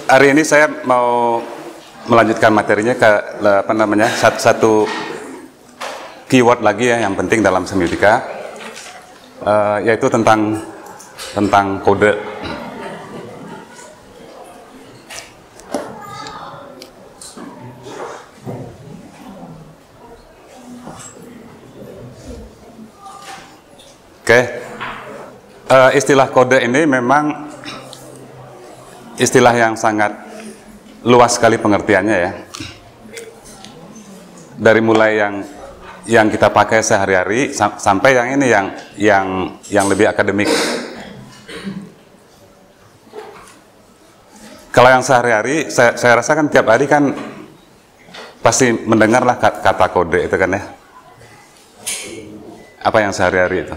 hari ini saya mau melanjutkan materinya ke apa namanya satu keyword lagi ya yang penting dalam semiotika, yaitu tentang kode. Oke, istilah kode ini memang istilah yang sangat luas sekali pengertiannya ya. Dari mulai yang kita pakai sehari-hari sampai yang ini yang lebih akademik. Kalau yang sehari-hari, saya rasa kan tiap hari kan pasti mendengarlah kata kode itu kan ya. Apa yang sehari-hari itu?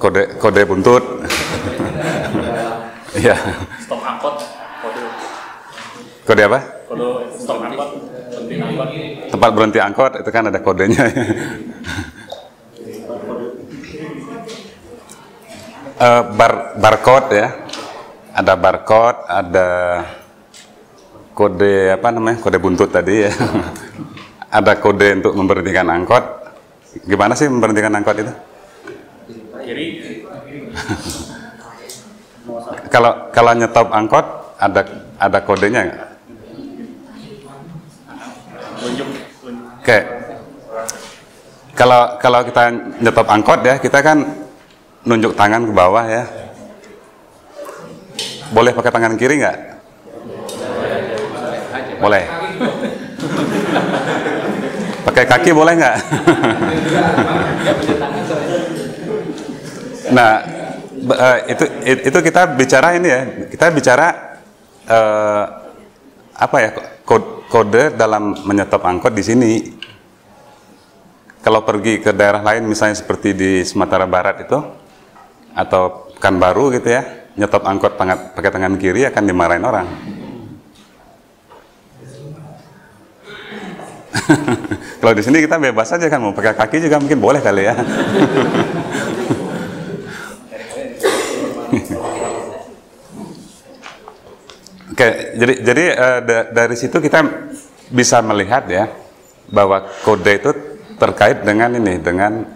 Kode buntut. Iya. Stop angkot, kode. Kode apa? Kode stop angkot, berhenti angkot. Tempat berhenti angkot itu kan ada kodenya. Barcode ya. Ada barcode, ada kode apa namanya? Kode buntut tadi ya. Ada kode untuk memberhentikan angkot. Gimana sih memberhentikan angkot itu? Kiri. Kalau nyetop angkot ada kodenya nggak? Tunjuk. Oke. Kalau kita nyetop angkot ya, kita kan nunjuk tangan ke bawah ya. Boleh pakai tangan kiri nggak? Boleh. Pakai kaki boleh nggak? Nah, itu kita bicara ini ya. Kita bicara apa ya? Kode dalam menyetop angkot di sini. Kalau pergi ke daerah lain, misalnya seperti di Sumatera Barat itu, atau Pekanbaru gitu ya, nyetop angkot pakai tangan kiri akan dimarahin orang. Kalau di sini kita bebas aja kan, mau pakai kaki juga mungkin boleh kali ya. Oke, jadi dari situ kita bisa melihat ya bahwa kode itu terkait dengan ini, dengan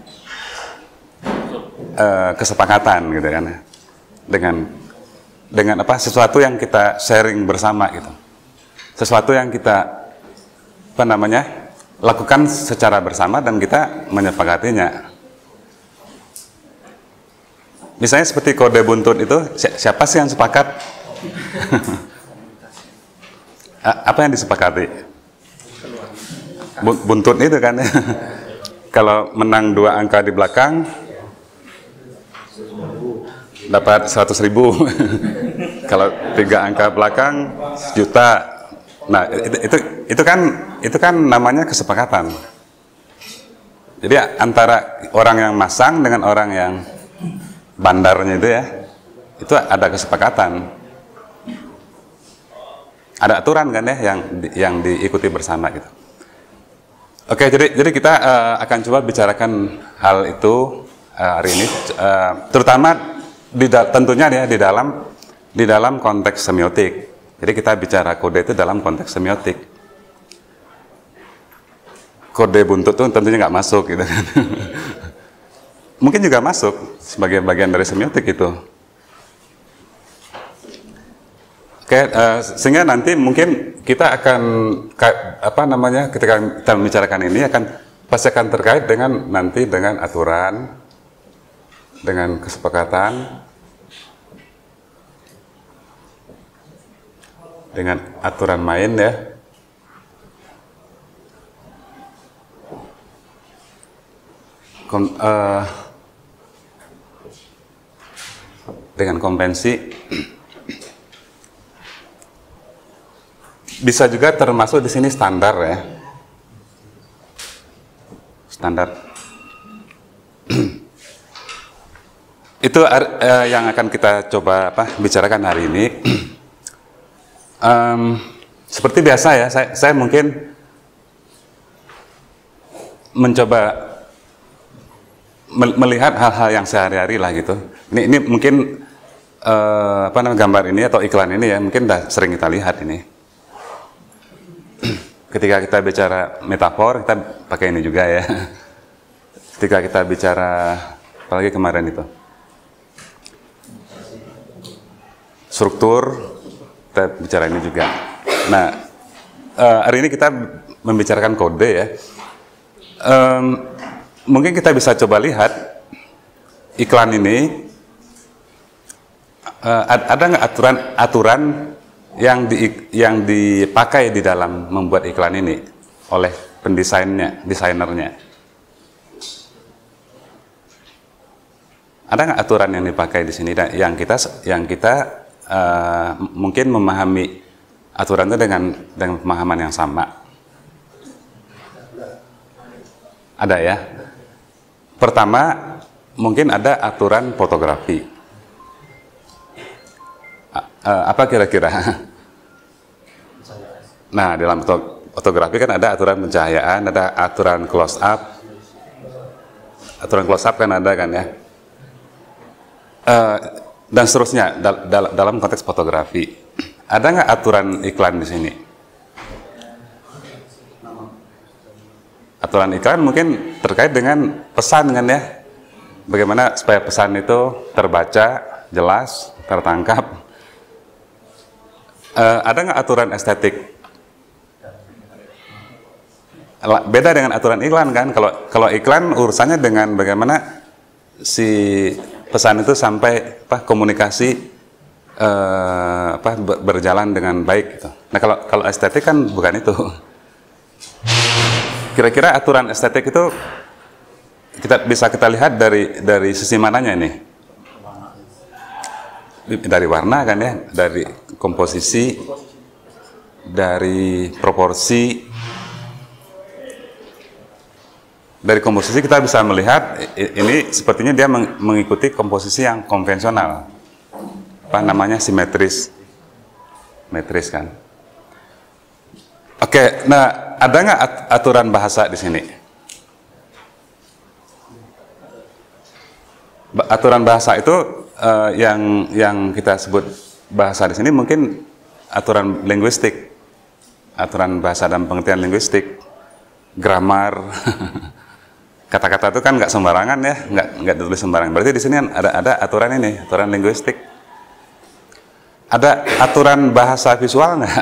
kesepakatan gitu kan, dengan apa, sesuatu yang kita sharing bersama gitu, sesuatu yang kita apa namanya lakukan secara bersama dan kita menyepakatinya. Misalnya seperti kode buntut itu, siapa sih yang sepakat? Apa yang disepakati? Buntut itu kan ya. Kalau menang 2 angka di belakang dapat 100.000. Kalau 3 angka belakang 1 juta. Nah, itu kan namanya kesepakatan. Jadi antara orang yang masang dengan orang yang bandarnya itu ya, itu ada kesepakatan. Ada aturan kan ya yang diikuti bersama gitu. Oke, jadi kita akan coba bicarakan hal itu hari ini, terutama tentunya ya di dalam konteks semiotik. Jadi kita bicara kode itu dalam konteks semiotik. Kode buntut itu tentunya nggak masuk gitu kan. Mungkin juga masuk sebagai bagian dari semiotik itu. Oke, sehingga nanti mungkin kita akan apa namanya, ketika kita membicarakan ini pasti akan terkait dengan nanti dengan aturan, dengan kesepakatan, dengan aturan main ya. Dengan konvensi. Bisa juga termasuk di sini standar ya. Standar. Itu yang akan kita coba bicarakan hari ini. Seperti biasa ya, saya mungkin mencoba melihat hal-hal yang sehari-hari lah gitu. Ini mungkin apa namanya, gambar ini atau iklan ini ya, mungkin udah sering kita lihat ini. Ketika kita bicara metafor, kita pakai ini juga ya. Ketika kita bicara, apalagi kemarin itu, struktur, kita bicara ini juga. Nah, hari ini kita membicarakan kode ya. Mungkin kita bisa coba lihat iklan ini, ada nggak aturan yang dipakai di dalam membuat iklan ini oleh desainernya. Ada nggak aturan yang dipakai di sini yang kita mungkin memahami aturan itu dengan pemahaman yang sama? Ada ya. Pertama, mungkin ada aturan fotografi. Apa kira-kira? Nah, dalam fotografi kan ada aturan pencahayaan, ada aturan close up. Aturan close up kan ada kan ya. Dan seterusnya dalam konteks fotografi. Ada nggak aturan iklan di sini? Aturan iklan mungkin terkait dengan pesan kan ya. Bagaimana supaya pesan itu terbaca, jelas, tertangkap. Ada nggak aturan estetik? Beda dengan aturan iklan kan. Kalau iklan urusannya dengan bagaimana si pesan itu sampai komunikasi berjalan dengan baik gitu. Nah, kalau estetik kan bukan itu. Kira-kira aturan estetik itu bisa kita lihat dari sisi mananya ini? Dari warna kan ya, dari komposisi, dari proporsi. Dari komposisi kita bisa melihat ini sepertinya dia mengikuti komposisi yang konvensional. Apa namanya, simetris. Metris kan. Oke, nah ada nggak aturan bahasa di sini? Aturan bahasa itu yang kita sebut bahasa di sini mungkin aturan linguistik, aturan bahasa dalam pengertian linguistik, grammar. Kata-kata itu kan nggak sembarangan ya, nggak ditulis sembarangan. Berarti di sini ada aturan ini, aturan linguistik. Ada aturan bahasa visual nggak?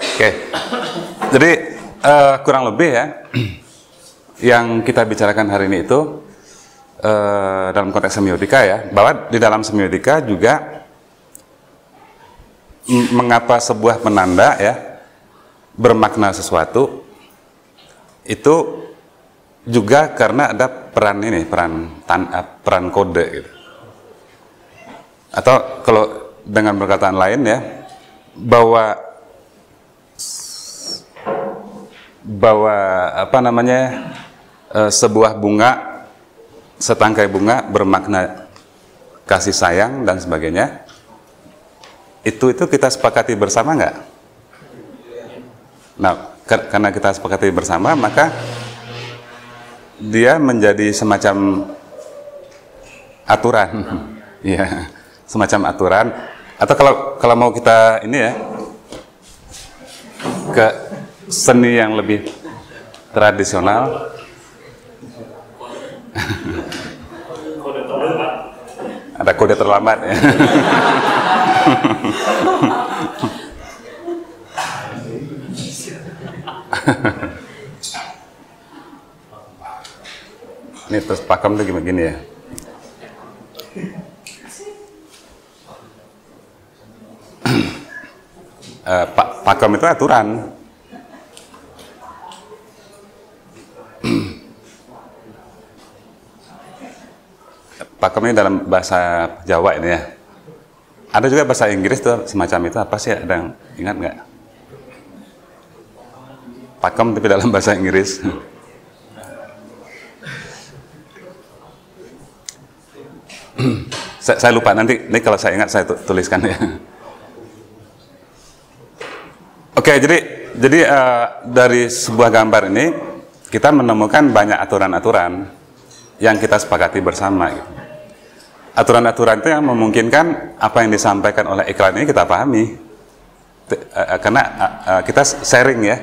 Oke, jadi kurang lebih ya, yang kita bicarakan hari ini itu dalam konteks semiotika ya, bahwa di dalam semiotika juga mengapa sebuah penanda ya bermakna sesuatu itu juga karena ada peran kode gitu. Atau kalau dengan perkataan lain ya, bahwa apa namanya, sebuah bunga, setangkai bunga bermakna kasih sayang dan sebagainya, itu kita sepakati bersama nggak? Nah, karena kita sepakati bersama, maka dia menjadi semacam aturan, ya, semacam aturan. Atau kalau mau kita ini ya, ke seni yang lebih tradisional, ada kode terlambat ya. Ini terus pakem tuh gini ya. Pakem itu aturan. Pakem ini dalam bahasa Jawa ini ya. Ada juga bahasa Inggris tuh semacam itu, apa sih, ada yang ingat nggak? Pakem tapi dalam bahasa Inggris. Saya lupa, nanti ini kalau saya ingat saya tuliskan ya. Oke, jadi dari sebuah gambar ini kita menemukan banyak aturan-aturan yang kita sepakati bersama. Gitu. Aturan-aturan itu yang memungkinkan apa yang disampaikan oleh iklan ini kita pahami. Karena kita sharing ya,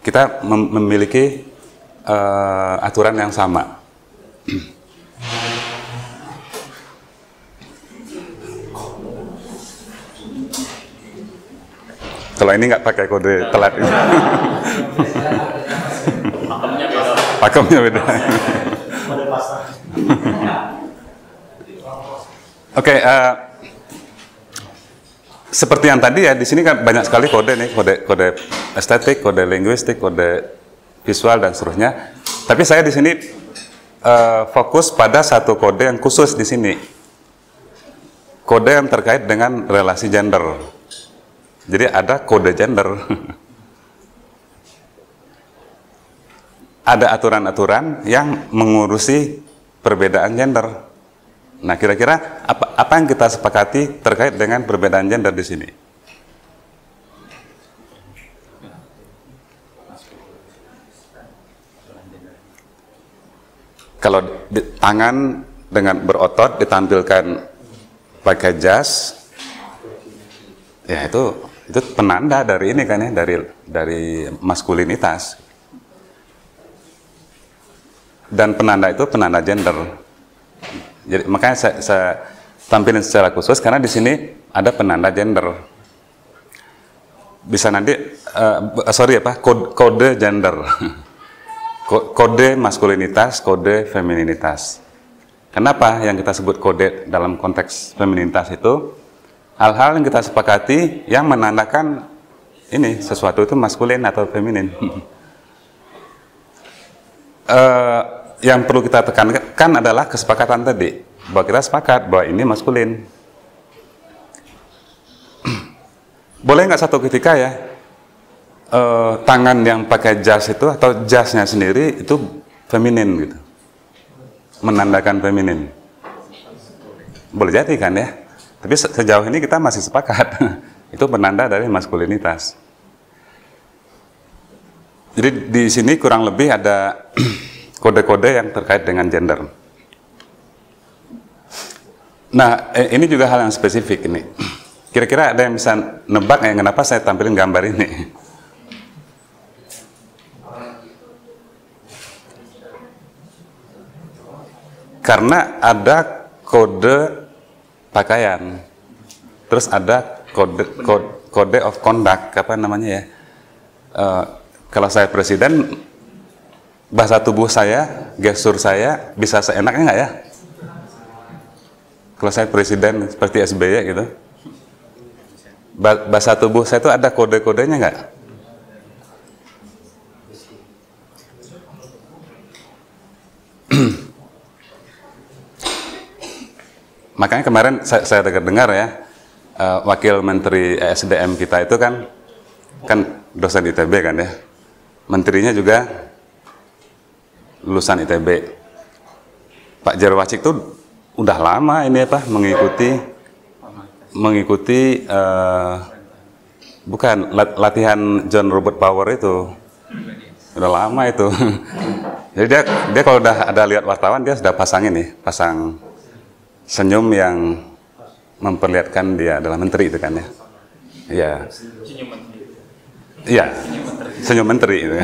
kita memiliki aturan yang sama. Kalau ini nggak pakai kode telat ini. Pakemnya beda. Pakemnya beda. Oke, seperti yang tadi ya, di sini kan banyak sekali kode nih, kode estetik, kode linguistik, kode visual dan seterusnya. Tapi saya di sini fokus pada satu kode yang khusus di sini. Kode yang terkait dengan relasi gender. Jadi ada kode gender. Ada aturan-aturan yang mengurusi perbedaan gender. Nah, kira-kira apa yang kita sepakati terkait dengan perbedaan gender di sini? Kalau tangan dengan berotot ditampilkan pakai jas, ya itu penanda dari ini kan ya, dari maskulinitas. Dan penanda itu penanda gender. Jadi makanya saya tampilin secara khusus karena di sini ada penanda gender. Bisa nanti kode gender. Kode maskulinitas, kode femininitas. Kenapa yang kita sebut kode dalam konteks femininitas itu hal-hal yang kita sepakati yang menandakan ini sesuatu itu maskulin atau feminin. Yang perlu kita tekankan adalah kesepakatan tadi, bahwa kita sepakat bahwa ini maskulin. Boleh nggak satu ketika ya, tangan yang pakai jas itu atau jasnya sendiri itu feminin gitu, menandakan feminin. Boleh jadi kan ya, tapi sejauh ini kita masih sepakat itu penanda dari maskulinitas. Jadi di sini kurang lebih ada kode-kode yang terkait dengan gender. Nah, ini juga hal yang spesifik ini. Kira-kira ada yang bisa nebak ya kenapa saya tampilin gambar ini? Karena ada kode pakaian, terus ada kode of conduct, apa namanya ya? Kalau saya presiden, bahasa tubuh saya, gestur saya bisa seenaknya nggak ya? Kalau saya presiden seperti SBY gitu, bahasa tubuh saya itu ada kode-kodenya nggak? Makanya kemarin saya dengar ya, Wakil Menteri ESDM kita itu kan dosen ITB kan ya, menterinya juga lulusan ITB. Pak Jarwacik tuh udah lama ini apa mengikuti bukan latihan John Robert Power itu, udah lama itu. Jadi dia kalau udah ada lihat wartawan dia sudah pasang senyum yang memperlihatkan dia adalah menteri itu kan ya. Iya. Iya. Senyum menteri itu.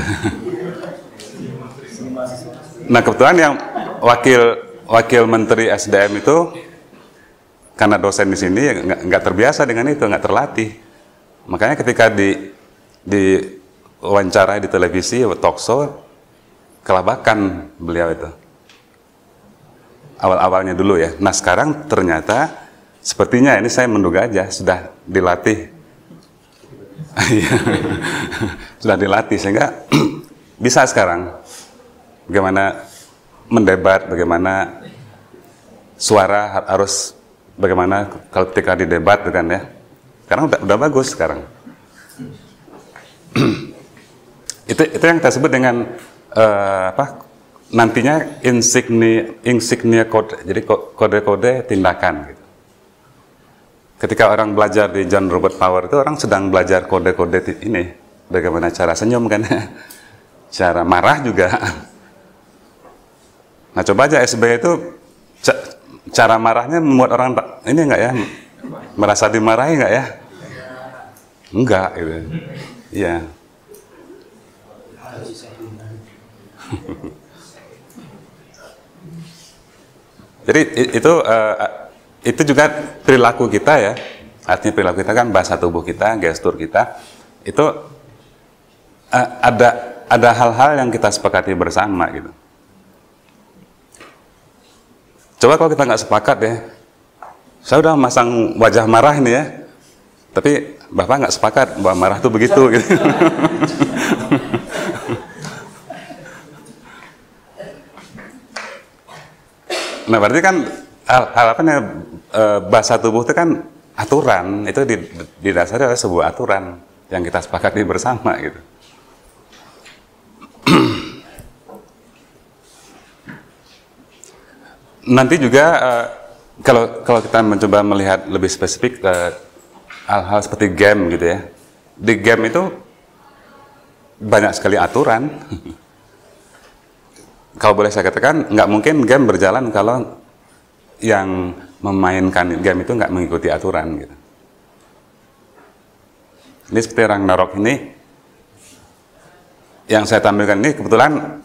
Nah, kebetulan yang wakil menteri SDM itu karena dosen di sini nggak terbiasa dengan itu, nggak terlatih. Makanya ketika di wawancara di televisi, talk show, kelabakan beliau itu. Awal-awalnya dulu ya. Nah, sekarang ternyata sepertinya ini saya menduga aja sudah dilatih. Sudah dilatih sehingga bisa sekarang bagaimana mendebat, bagaimana suara harus bagaimana kalau ketika didebat kan ya. Sekarang udah bagus sekarang. itu yang kita sebut dengan nantinya insignia code, jadi kode-kode tindakan gitu. Ketika orang belajar di John Robert Power itu orang sedang belajar kode-kode ini, bagaimana cara senyum kan. cara marah juga. Nah, coba aja SBY itu cara marahnya membuat orang ini enggak ya, merasa dimarahi enggak ya? Enggak gitu. Iya. Jadi itu juga perilaku kita ya. Artinya perilaku kita kan bahasa tubuh kita, gestur kita itu ada hal-hal yang kita sepakati bersama gitu. Coba kalau kita nggak sepakat ya, saya udah masang wajah marah ini ya, tapi Bapak nggak sepakat bahwa marah tuh begitu gitu. Nah, berarti kan bahasa tubuh itu kan aturan, itu didasari oleh sebuah aturan yang kita sepakati bersama gitu. Nanti juga kalau kita mencoba melihat lebih spesifik hal-hal seperti game gitu ya, di game itu banyak sekali aturan. Kalau boleh saya katakan, nggak mungkin game berjalan kalau yang memainkan game itu nggak mengikuti aturan gitu. Ini seperti Ragnarok ini, yang saya tampilkan ini kebetulan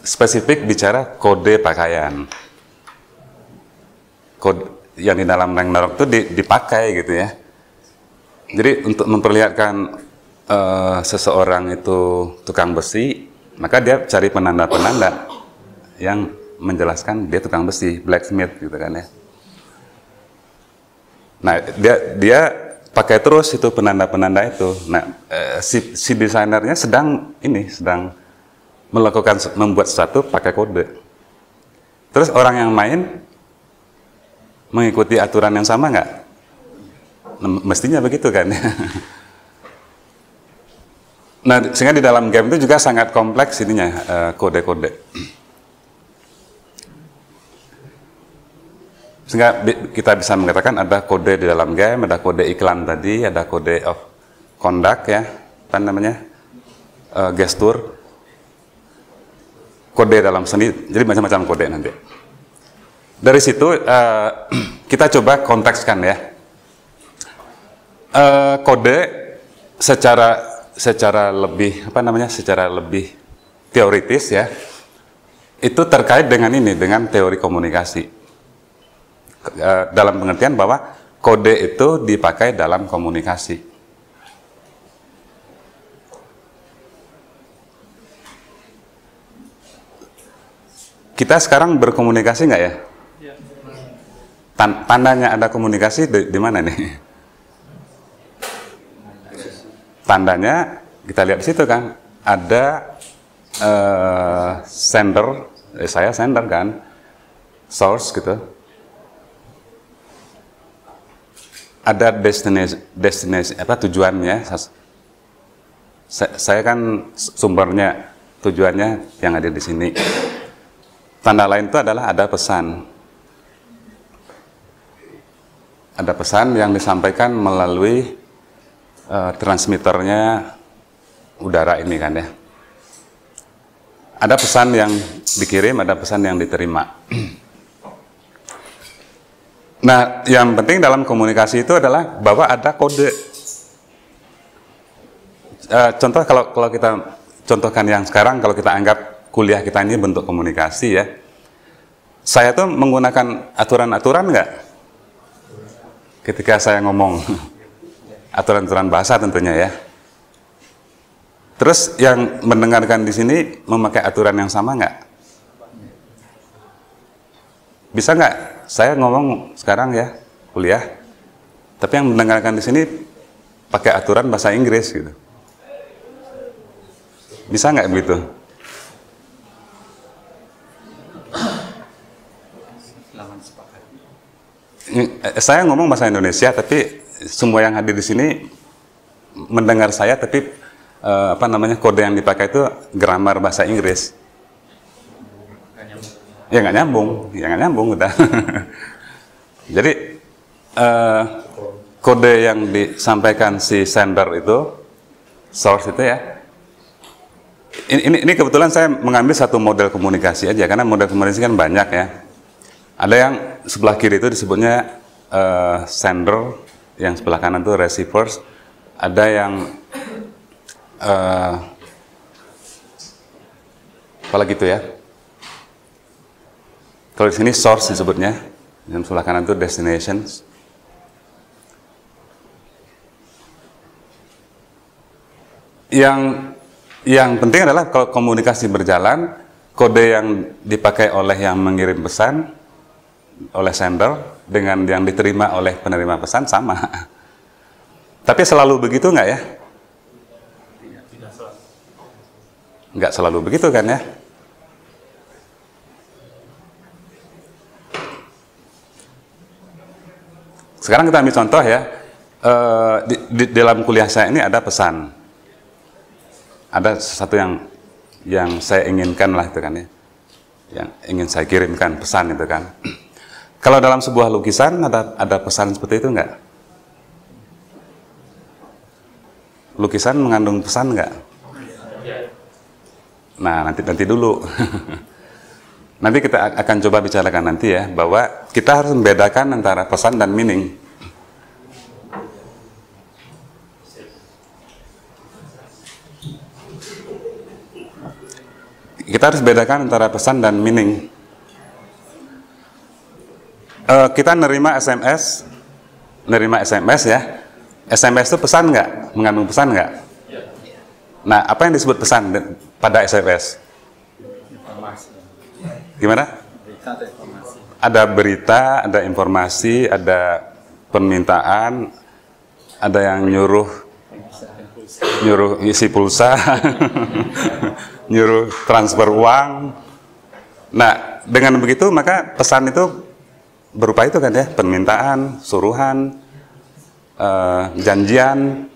spesifik bicara kode pakaian. Kode yang di dalam Ragnarok itu dipakai gitu ya. Jadi untuk memperlihatkan seseorang itu tukang besi, maka dia cari penanda-penanda yang menjelaskan dia tukang besi, blacksmith gitu kan ya. Nah, dia pakai terus itu penanda-penanda itu. Nah, si desainernya sedang membuat sesuatu pakai kode. Terus orang yang main mengikuti aturan yang sama nggak? Mestinya begitu kan ya. Nah, sehingga di dalam game itu juga sangat kompleks ininya, kode-kode. Sehingga kita bisa mengatakan ada kode di dalam game, ada kode iklan tadi, ada kode of conduct ya, apa namanya, gestur, kode dalam seni, jadi macam-macam kode nanti. Dari situ kita coba kontekskan ya, kode secara lebih secara lebih teoritis ya, itu terkait dengan dengan teori komunikasi, dalam pengertian bahwa kode itu dipakai dalam komunikasi. Kita sekarang berkomunikasi nggak ya? Tandanya ada komunikasi di mana nih? Tandanya kita lihat di situ kan, ada sender, saya sender kan, source gitu, ada destinasi apa tujuannya, saya kan sumbernya, tujuannya yang ada di sini. Tanda lain itu adalah ada pesan yang disampaikan melalui transmitternya udara ini kan ya. Ada pesan yang dikirim, ada pesan yang diterima. Nah, yang penting dalam komunikasi itu adalah bahwa ada kode. Contoh kalau kita contohkan yang sekarang, kalau kita anggap kuliah kita ini bentuk komunikasi ya. Saya tuh menggunakan aturan-aturan nggak? Ketika saya ngomong. Aturan-aturan bahasa tentunya ya. Terus yang mendengarkan di sini memakai aturan yang sama nggak? Bisa nggak? Saya ngomong sekarang ya kuliah, tapi yang mendengarkan di sini pakai aturan bahasa Inggris gitu. Bisa nggak begitu? Saya ngomong bahasa Indonesia, tapi semua yang hadir di sini mendengar saya, tapi kode yang dipakai itu grammar bahasa Inggris. Ya nggak nyambung udah. Jadi kode yang disampaikan si sender itu, source itu ya, ini kebetulan saya mengambil satu model komunikasi aja, karena model komunikasi kan banyak ya. Ada yang sebelah kiri itu disebutnya sender, yang sebelah kanan itu receivers. Ada yang apalagi itu ya. Kalau di sini source disebutnya, yang sebelah kanan itu destinations. Yang penting adalah kalau komunikasi berjalan, kode yang dipakai oleh yang mengirim pesan, oleh sender, dengan yang diterima oleh penerima pesan sama. Tapi selalu begitu nggak ya? Tidak selalu. Nggak selalu begitu kan ya? Sekarang kita ambil contoh ya, di dalam kuliah saya ini ada pesan. Ada sesuatu yang saya inginkan lah itu kan ya, yang ingin saya kirimkan pesan itu kan. Kalau dalam sebuah lukisan ada pesan seperti itu enggak? Lukisan mengandung pesan enggak? Nah, nanti dulu. Nanti kita akan coba bicarakan nanti ya, bahwa kita harus membedakan antara pesan dan meaning. Kita harus bedakan antara pesan dan meaning. Kita nerima SMS ya. SMS itu pesan nggak? Mengandung pesan nggak? Nah, apa yang disebut pesan pada SMS? Informasi. Gimana? Berita atau informasi. Ada berita, ada informasi, ada permintaan, ada yang nyuruh isi pulsa, nyuruh transfer uang. Nah, dengan begitu maka pesan itu berupa itu kan ya, permintaan, suruhan, janjian.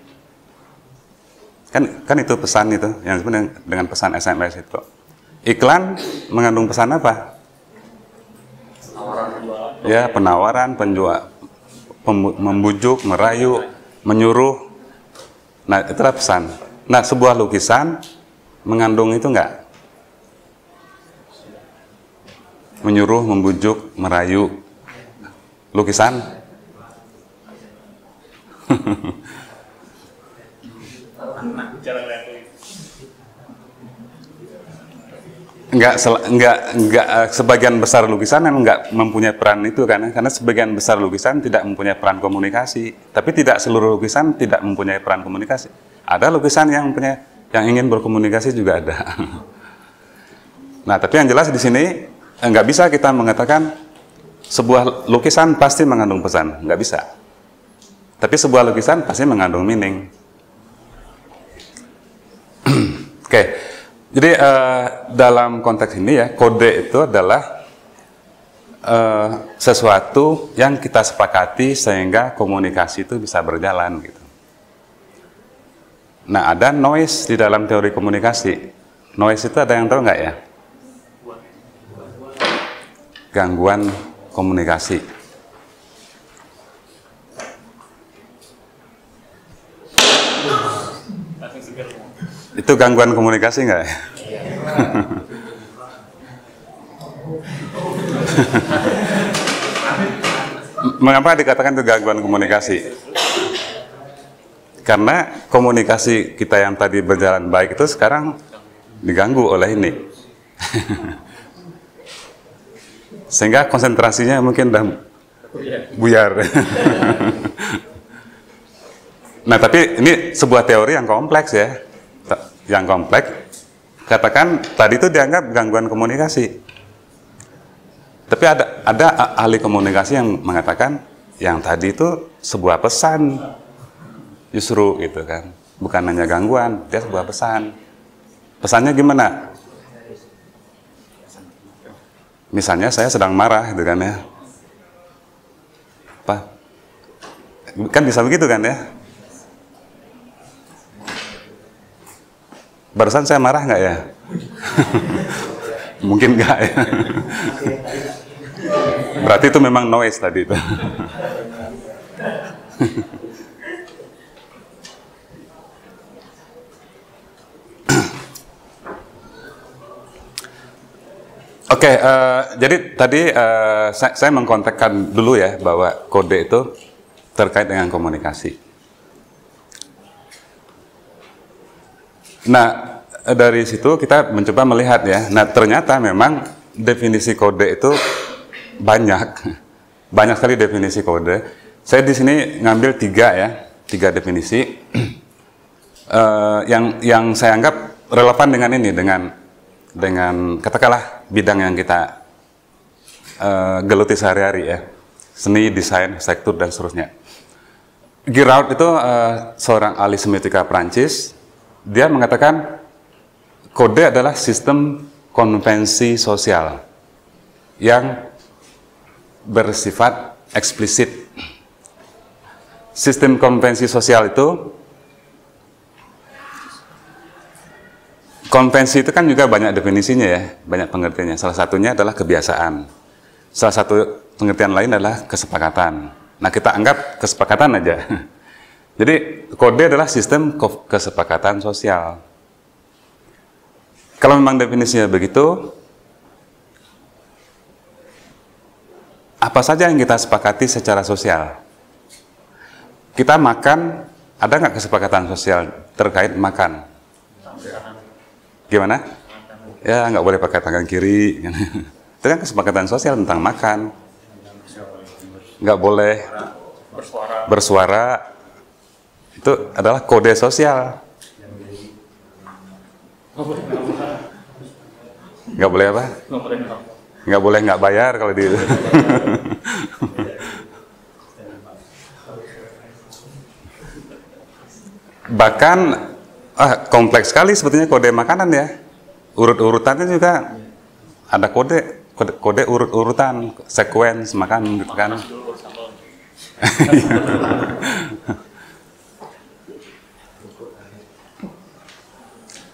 Kan itu pesan itu, yang disebut dengan pesan SMS itu. Iklan mengandung pesan apa? Ya, penawaran, membujuk, merayu, menyuruh. Nah, itulah pesan. Nah, sebuah lukisan mengandung itu enggak? Menyuruh, membujuk, merayu. Lukisan? Enggak, sebagian besar lukisan memang enggak mempunyai peran itu kan, karena sebagian besar lukisan tidak mempunyai peran komunikasi. Tapi tidak seluruh lukisan tidak mempunyai peran komunikasi. Ada lukisan yang ingin berkomunikasi juga ada. Nah, tapi yang jelas di sini enggak bisa kita mengatakan sebuah lukisan pasti mengandung pesan, enggak bisa. Tapi sebuah lukisan pasti mengandung meaning. Oke. Jadi dalam konteks ini ya, kode itu adalah sesuatu yang kita sepakati sehingga komunikasi itu bisa berjalan gitu. Nah, ada noise di dalam teori komunikasi. Noise itu ada yang tahu nggak ya? Gangguan komunikasi. Itu gangguan komunikasi nggak? Mengapa dikatakan itu gangguan komunikasi? Karena komunikasi kita yang tadi berjalan baik itu sekarang diganggu oleh ini. Sehingga konsentrasinya mungkin udah buyar. Nah, tapi ini sebuah teori yang kompleks ya. Yang kompleks, katakan tadi itu dianggap gangguan komunikasi. Tapi ada ahli komunikasi yang mengatakan yang tadi itu sebuah pesan justru gitu kan, bukan hanya gangguan, dia sebuah pesan. Pesannya gimana? Misalnya saya sedang marah gitu kan ya. Apa? Kan bisa begitu kan ya? Barusan saya marah nggak ya? Mungkin nggak ya. Berarti itu memang noise tadi itu. Oke, jadi tadi saya mengkontekskan dulu ya bahwa kode itu terkait dengan komunikasi. Nah, dari situ kita mencoba melihat ya. Nah, ternyata memang definisi kode itu banyak sekali definisi kode. Saya di sini ngambil tiga definisi yang saya anggap relevan dengan ini, dengan katakanlah bidang yang kita geluti sehari-hari ya, seni, desain, arsitektur dan seterusnya. Giraud itu seorang ahli semiotika Prancis. Dia mengatakan kode adalah sistem konvensi sosial yang bersifat eksplisit. Sistem konvensi sosial itu, konvensi itu kan juga banyak definisinya ya, banyak pengertiannya. Salah satunya adalah kebiasaan. Salah satu pengertian lain adalah kesepakatan. Nah, kita anggap kesepakatan aja. Jadi, kode adalah sistem kesepakatan sosial. Kalau memang definisinya begitu, apa saja yang kita sepakati secara sosial? Kita makan, ada nggak kesepakatan sosial terkait makan? Gimana? Ya, nggak boleh pakai tangan kiri. Itu kan kesepakatan sosial tentang makan. Nggak boleh bersuara. Itu adalah kode sosial. Nggak boleh apa? Nggak boleh nggak bayar kalau di. Bahkan kompleks sekali sebetulnya kode makanan ya. Urut-urutannya juga ada kode urut-urutan, sequence makan gitu kan.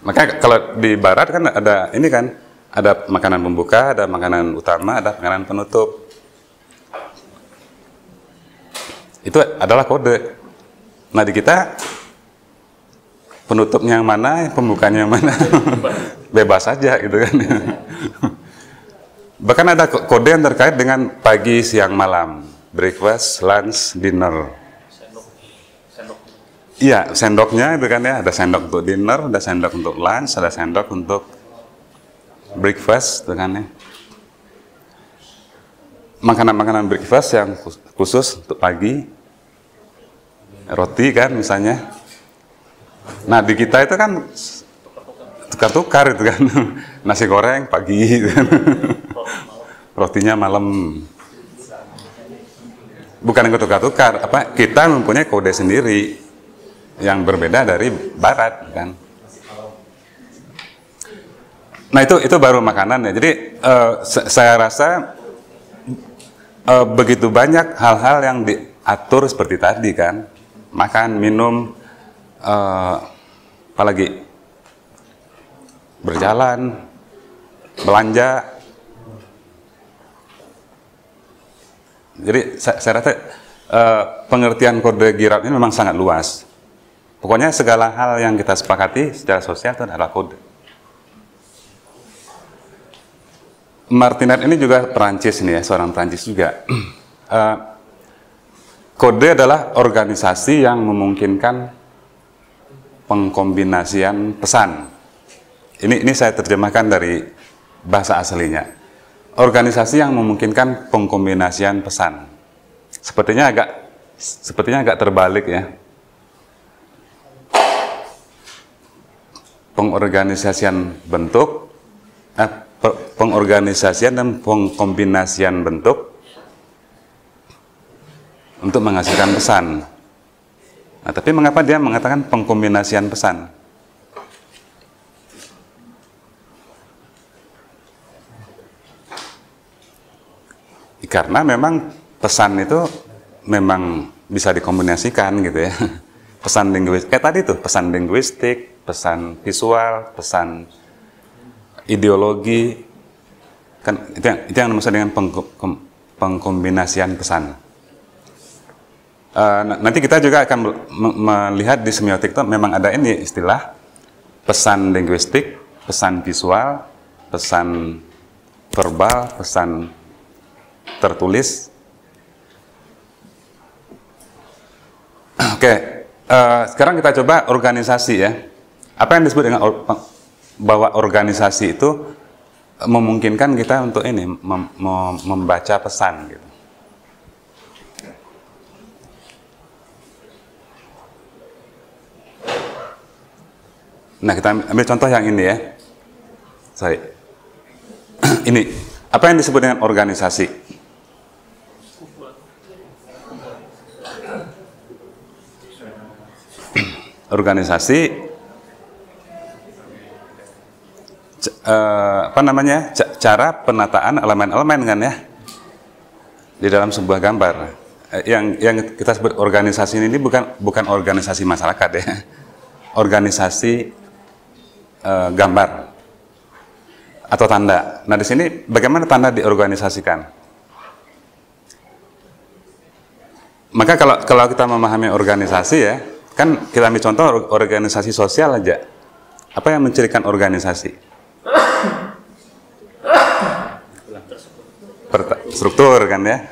Makanya kalau di barat kan ada ini kan, ada makanan pembuka, ada makanan utama, ada makanan penutup. Itu adalah kode. Nah, di kita penutupnya yang mana, pembukanya yang mana, bebas saja gitu kan. Bahkan ada kode yang terkait dengan pagi, siang, malam, breakfast, lunch, dinner. Iya, sendoknya itu kan ya, ada sendok untuk dinner, ada sendok untuk lunch, ada sendok untuk breakfast, itu kan ya. Makanan-makanan breakfast yang khusus untuk pagi, roti kan misalnya. Nah, di kita itu kan tukar-tukar itu kan, nasi goreng pagi, gitu kan. Rotinya malam. Bukan yang tukar-tukar, kita mempunyai kode sendiri yang berbeda dari barat kan. Nah, itu baru makanan ya. Jadi saya rasa begitu banyak hal-hal yang diatur seperti tadi kan, makan, minum, apalagi berjalan, belanja. Jadi saya rasa pengertian kode Giraud ini memang sangat luas. Pokoknya segala hal yang kita sepakati secara sosial itu adalah kode. Martinet ini juga Perancis nih ya, seorang Perancis juga. Kode adalah organisasi yang memungkinkan pengkombinasian pesan. Ini saya terjemahkan dari bahasa aslinya. Organisasi yang memungkinkan pengkombinasian pesan. Sepertinya agak terbalik ya. Pengorganisasian bentuk, pengorganisasian dan pengkombinasian bentuk untuk menghasilkan pesan. Nah, tapi mengapa dia mengatakan pengkombinasian pesan? Karena memang pesan itu memang bisa dikombinasikan gitu ya. Pesan linguistik, kayak tadi tuh, pesan linguistik, pesan visual, pesan ideologi, kan itu yang dimaksud dengan pengkombinasian pesan. Nanti kita juga akan melihat di semiotik itu memang ada ini istilah pesan linguistik, pesan visual, pesan verbal, pesan tertulis. Oke, sekarang kita coba organisasi ya. Apa yang disebut dengan bahwa organisasi itu memungkinkan kita untuk ini membaca pesan gitu. Nah, kita ambil contoh yang ini ya. Ini, apa yang disebut dengan organisasi? Organisasi, apa namanya? Cara penataan elemen-elemen kan ya, di dalam sebuah gambar. Yang kita sebut organisasi ini bukan organisasi masyarakat ya, organisasi gambar atau tanda. Nah, di sini bagaimana tanda diorganisasikan? Maka kalau kita memahami organisasi ya, kan kita ambil contoh organisasi sosial aja. Apa yang mencirikan organisasi? Struktur kan ya.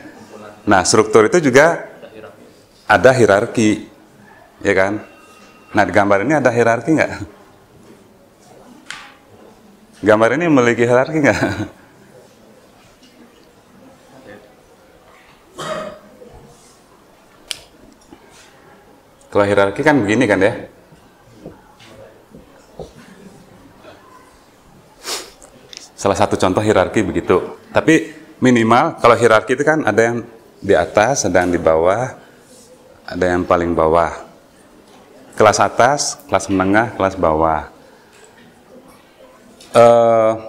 Nah, struktur itu juga ada hierarki, ya kan? Nah, di gambar ini ada hierarki nggak? Gambar ini memiliki hierarki nggak? Kalau hierarki kan begini kan ya. Salah satu contoh hierarki begitu. Tapi minimal kalau hierarki itu kan ada yang di atas, ada yang di bawah, ada yang paling bawah. Kelas atas, kelas menengah, kelas bawah.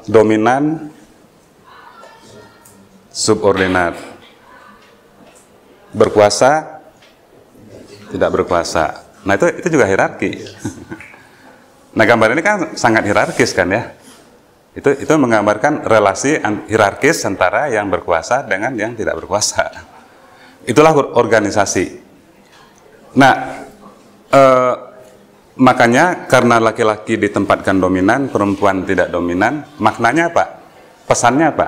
Dominan, subordinat, berkuasa, tidak berkuasa. Nah, itu juga hierarki. Nah, gambar ini kan sangat hierarkis kan ya. Itu menggambarkan relasi hierarkis antara yang berkuasa dengan yang tidak berkuasa. Itulah organisasi. Nah, makanya karena laki-laki ditempatkan dominan, perempuan tidak dominan, maknanya apa? Pesannya apa?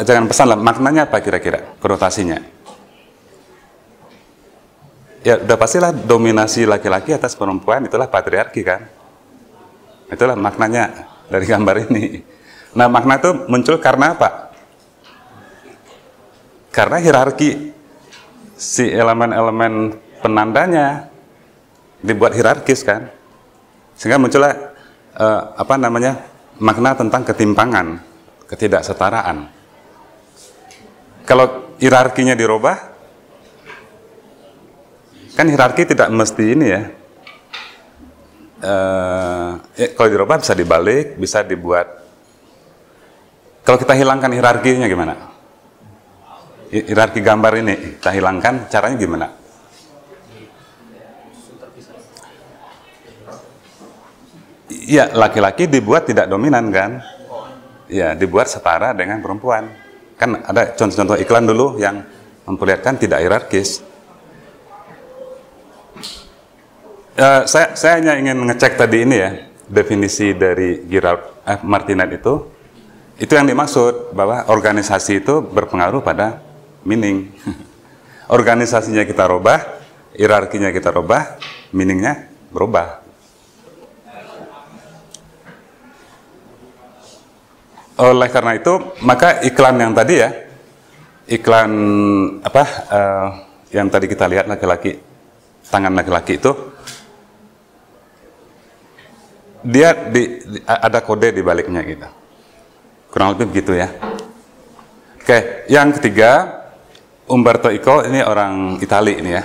Jangan pesan lah, maknanya apa kira-kira? Konotasinya? Ya, udah pastilah dominasi laki-laki atas perempuan, itulah patriarki kan? Itulah maknanya dari gambar ini. Nah, makna itu muncul karena apa? Karena hierarki si elemen-elemen penandanya dibuat hierarkis kan, sehingga muncullah apa namanya, makna tentang ketimpangan, ketidaksetaraan. Kalau hierarkinya dirubah, kan hierarki tidak mesti ini ya. Kalau dirubah bisa dibalik, bisa dibuat. Kalau kita hilangkan hierarkinya gimana? Hierarki gambar ini kita hilangkan, caranya gimana? Iya, laki-laki dibuat tidak dominan kan? Ya, dibuat setara dengan perempuan. Kan ada contoh-contoh iklan dulu yang memperlihatkan tidak hierarkis. Saya hanya ingin ngecek tadi ini ya, definisi dari Girard Martinet itu yang dimaksud bahwa organisasi itu berpengaruh pada meaning. Organisasinya kita rubah, hierarkinya kita rubah, meaningnya berubah. Oleh karena itu, maka iklan yang tadi ya, iklan apa yang tadi kita lihat laki-laki, tangan laki-laki itu, dia ada kode di baliknya gitu. Kurang lebih begitu ya. Oke, yang ketiga, Umberto Eco, ini orang Itali ini ya.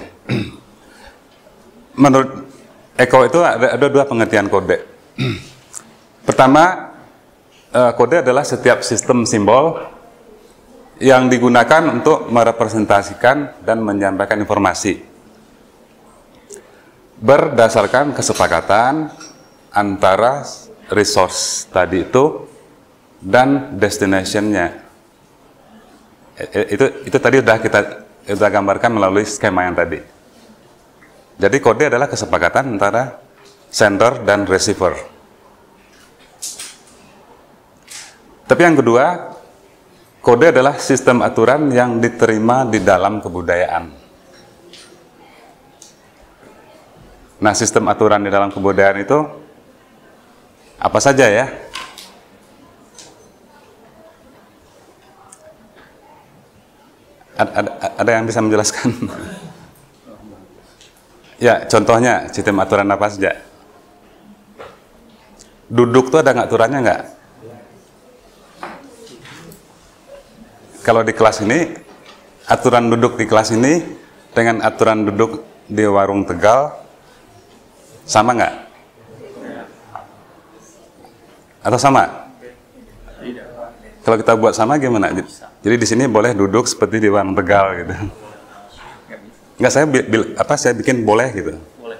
Menurut Eco itu ada dua pengertian kode. Pertama, kode adalah setiap sistem simbol yang digunakan untuk merepresentasikan dan menyampaikan informasi berdasarkan kesepakatan antara resource tadi itu dan destination-nya. Itu tadi sudah kita gambarkan melalui skema yang tadi. Jadi kode adalah kesepakatan antara sender dan receiver. Tapi yang kedua, kode adalah sistem aturan yang diterima di dalam kebudayaan. Nah, sistem aturan di dalam kebudayaan itu apa saja ya? Ada yang bisa menjelaskan? Ya, contohnya sistem aturan apa saja? Duduk tuh ada nggak aturannya nggak? Kalau di kelas ini, aturan duduk di kelas ini dengan aturan duduk di warung Tegal sama nggak? Atau sama? Kalau kita buat sama gimana? Jadi di sini boleh duduk seperti di warung Tegal gitu. Nggak, saya bikin boleh gitu. Boleh.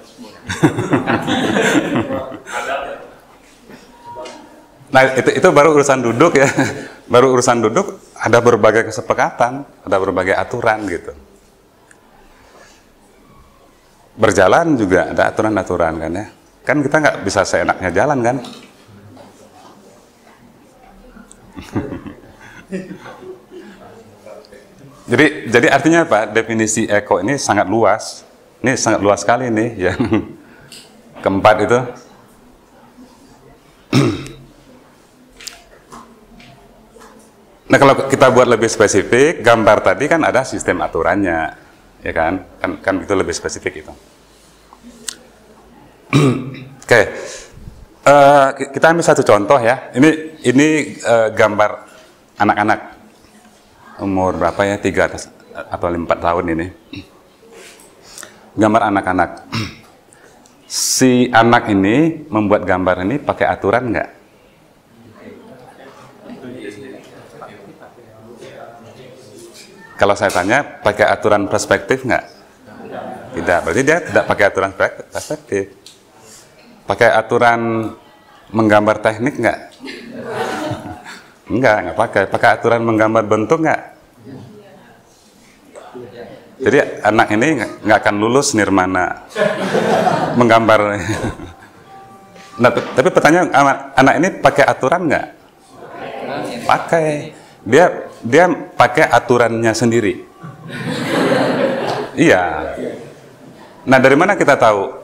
Nah, itu baru urusan duduk ya. Baru urusan duduk ada berbagai kesepakatan, ada berbagai aturan gitu. Berjalan juga ada aturan-aturan kan ya. Kan kita nggak bisa seenaknya jalan kan. Jadi artinya apa? Definisi eko ini sangat luas. Ini sangat luas sekali nih yang keempat itu. Nah, kalau kita buat lebih spesifik, gambar tadi kan ada sistem aturannya, ya kan? Kan itu lebih spesifik itu. Oke. Kita ambil satu contoh ya. Ini gambar anak-anak umur berapa ya? 3 atau 4 tahun ini. Gambar anak-anak. Si anak ini membuat gambar ini pakai aturan nggak? Kalau saya tanya, pakai aturan perspektif nggak? Tidak. Berarti dia tidak pakai aturan perspektif. Pakai aturan menggambar teknik nggak? Nggak pakai. Pakai aturan menggambar bentuk nggak? Jadi anak ini nggak akan lulus nirmana menggambar. Nah, tapi pertanyaan, anak ini pakai aturan nggak? Pakai. Dia pakai aturannya sendiri. Iya. Nah, dari mana kita tahu?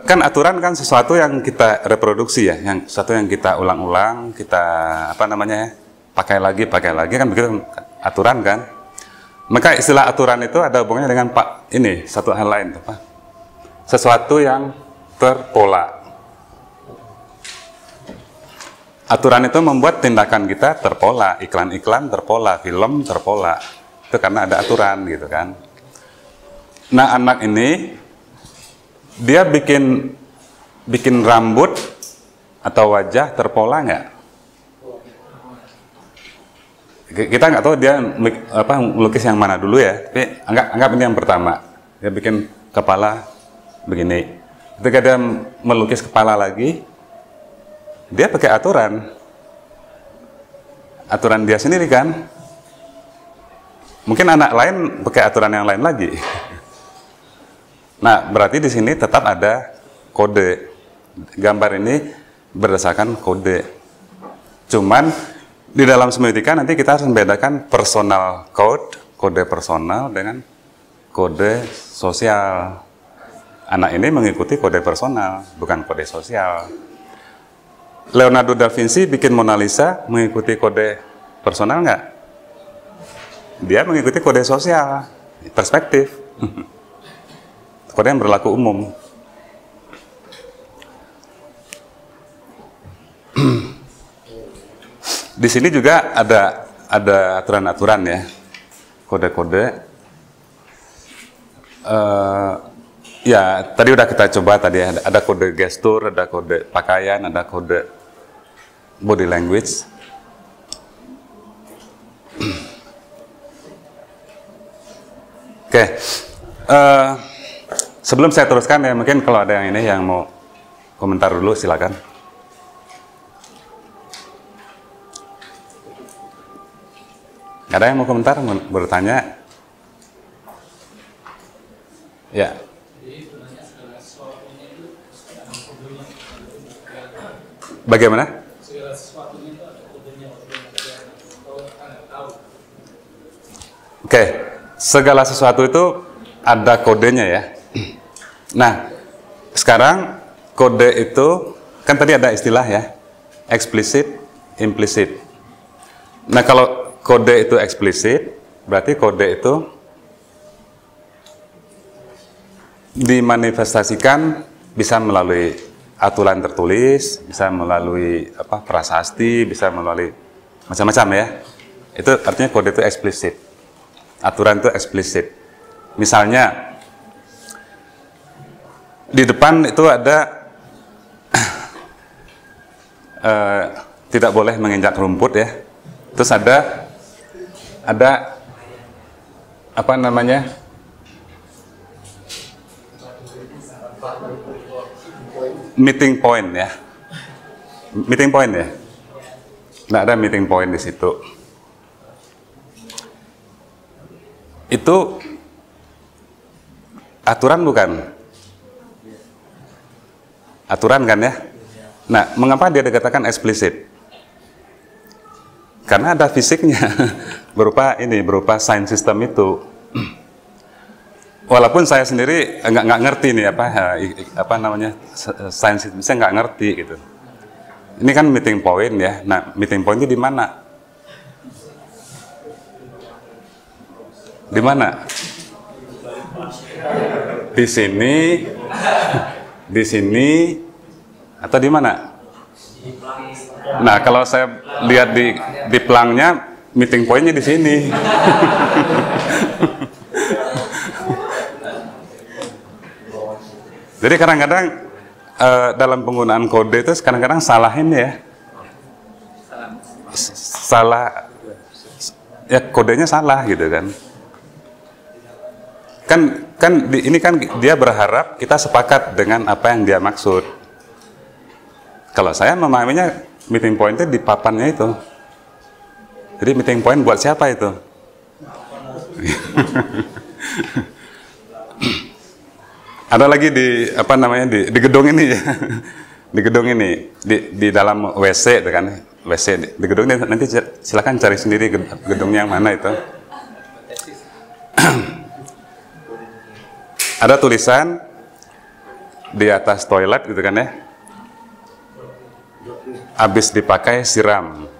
Kan aturan kan sesuatu yang kita reproduksi ya, sesuatu yang kita ulang-ulang, kita pakai lagi kan begitu aturan kan. Maka istilah aturan itu ada hubungannya dengan satu hal lain, apa? Sesuatu yang terpola. Aturan itu membuat tindakan kita terpola, iklan-iklan terpola, film terpola. Itu karena ada aturan gitu kan. Nah, anak ini dia bikin rambut atau wajah terpola nggak? Kita nggak tahu dia melukis yang mana dulu ya. Tapi anggap ini yang pertama. Dia bikin kepala begini. Ketika dia melukis kepala lagi, dia pakai aturan dia sendiri kan. Mungkin anak lain pakai aturan yang lain lagi. Nah, berarti di sini tetap ada kode. Gambar ini berdasarkan kode. Cuman di dalam semiotika nanti kita harus membedakan personal code, kode personal dengan kode sosial. Anak ini mengikuti kode personal, bukan kode sosial. Leonardo da Vinci bikin Mona Lisa mengikuti kode personal nggak? Dia mengikuti kode sosial, perspektif. Kode yang berlaku umum. Di sini juga ada aturan-aturan ya, kode-kode. Ya, tadi udah kita coba tadi ada kode gestur, ada kode pakaian, ada kode body language. Oke, sebelum saya teruskan ya, mungkin kalau ada yang mau komentar dulu silakan. Ada yang mau komentar, bertanya? Ya. Bagaimana? Oke, segala sesuatu itu ada kodenya ya. Nah, sekarang kode itu kan tadi ada istilah ya, explicit, implicit. Nah, kalau kode itu eksplisit, berarti kode itu dimanifestasikan bisa melalui aturan tertulis, bisa melalui prasasti, bisa melalui macam-macam ya. Itu artinya kode itu eksplisit. Aturan itu eksplisit. Misalnya di depan itu ada tidak boleh menginjak rumput ya. Terus ada apa namanya? Meeting point ya. Meeting point ya. Nah, ada meeting point di situ. Itu aturan bukan? Aturan kan ya? Nah, mengapa dia dikatakan eksplisit? Karena ada fisiknya berupa sign system itu. Walaupun saya sendiri nggak ngerti nih apa namanya sign system, saya nggak ngerti gitu. Ini kan meeting point ya. Nah, meeting point itu di mana? Di mana? Di sini, atau di mana? Nah, kalau saya lihat di pelangnya, meeting pointnya di sini. Jadi kadang-kadang dalam penggunaan kode itu kadang-kadang salah ini ya. Salah, ya kodenya salah gitu kan. Ini kan dia berharap kita sepakat dengan apa yang dia maksud. Kalau saya memahaminya meeting point itu di papannya itu. Jadi meeting point buat siapa itu? Ada lagi di di gedung ini ya. Di gedung ini di dalam WC itu kan. WC di gedung ini nanti silakan cari sendiri gedungnya yang mana itu. Ada tulisan di atas toilet gitu kan ya. Habis dipakai siram.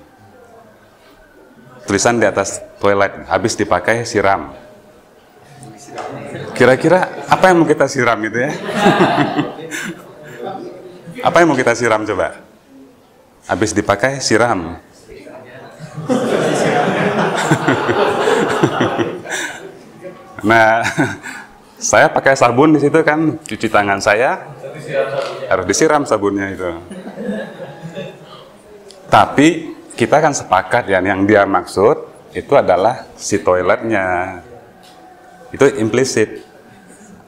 Tulisan di atas toilet, habis dipakai siram. Kira-kira apa yang mau kita siram itu ya? Apa yang mau kita siram coba? Habis dipakai siram. Nah, saya pakai sabun di situ kan, cuci tangan saya harus disiram sabunnya itu. Tapi kita kan sepakat ya, yang dia maksud itu adalah si toiletnya. Itu implisit.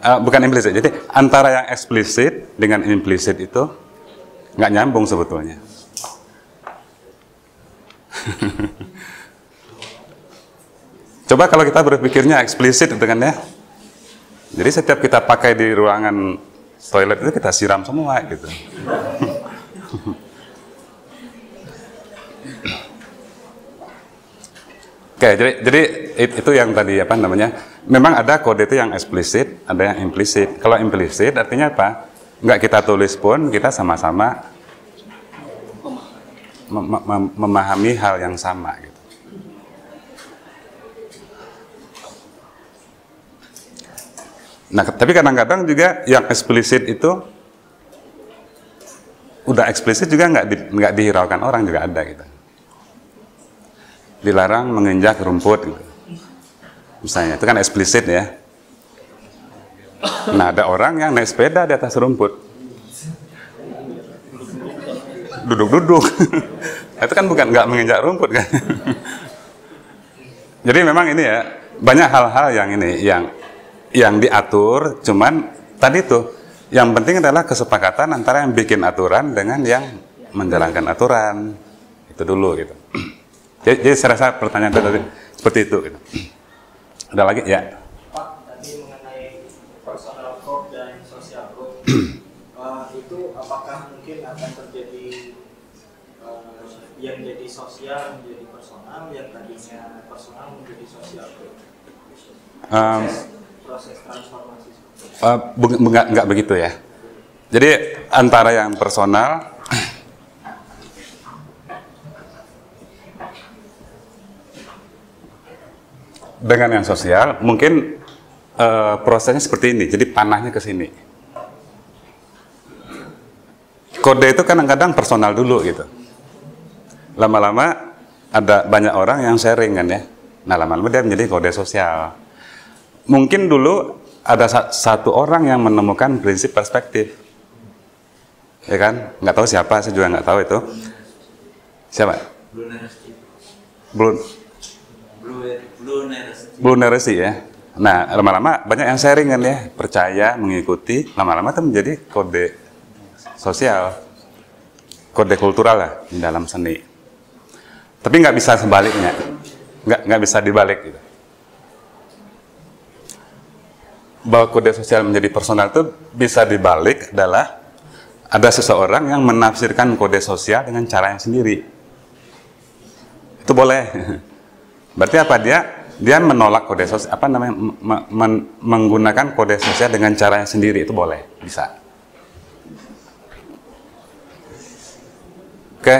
Bukan implisit. Jadi antara yang eksplisit dengan implisit itu nggak nyambung sebetulnya. Coba kalau kita berpikirnya eksplisit gitu kan ya. Jadi setiap kita pakai di ruangan toilet itu kita siram semua gitu. Oke, jadi itu yang tadi apa namanya? Memang ada kode itu yang eksplisit, ada yang implisit. Kalau implisit artinya apa? Nggak kita tulis pun kita sama-sama memahami hal yang sama gitu. Nah, tapi kadang-kadang juga yang eksplisit itu udah eksplisit juga nggak dihiraukan orang juga ada gitu. Dilarang menginjak rumput gitu. Misalnya, itu kan eksplisit ya. Nah, ada orang yang naik sepeda di atas rumput. Duduk-duduk. Itu kan bukan nggak menginjak rumput kan. Jadi memang ini ya, banyak hal-hal yang ini, yang diatur, cuman tadi tuh, yang penting adalah kesepakatan antara yang bikin aturan dengan yang menjalankan aturan. Itu dulu gitu. Jadi saya rasa pertanyaan tadi seperti itu gitu. Ada lagi ya? Pak, tadi mengenai persoalan Itu apakah mungkin akan terjadi yang jadi sosial menjadi personal, yang tadinya personal menjadi sosial? Proses transformasi Enggak begitu ya. Jadi antara yang personal dengan yang sosial mungkin prosesnya seperti ini. Jadi panahnya ke sini. Kode itu kadang-kadang personal dulu gitu. Lama-lama ada banyak orang yang sharing kan ya. Nah lama-lama dia menjadi kode sosial. Mungkin dulu ada satu orang yang menemukan prinsip perspektif, ya kan? Nggak tahu siapa, saya juga nggak tahu itu. Siapa? Blue Neresi ya. Nah lama-lama banyak yang sharing kan ya, percaya, mengikuti. Lama-lama itu menjadi kode sosial, kode kultural lah di dalam seni. Tapi nggak bisa sebaliknya, nggak bisa dibalik gitu. Bahwa kode sosial menjadi personal itu bisa dibalik adalah ada seseorang yang menafsirkan kode sosial dengan caranya sendiri. Itu boleh. Berarti apa dia menolak kode sosial, apa namanya, menggunakan kode sosial dengan caranya sendiri, itu boleh, bisa. Oke,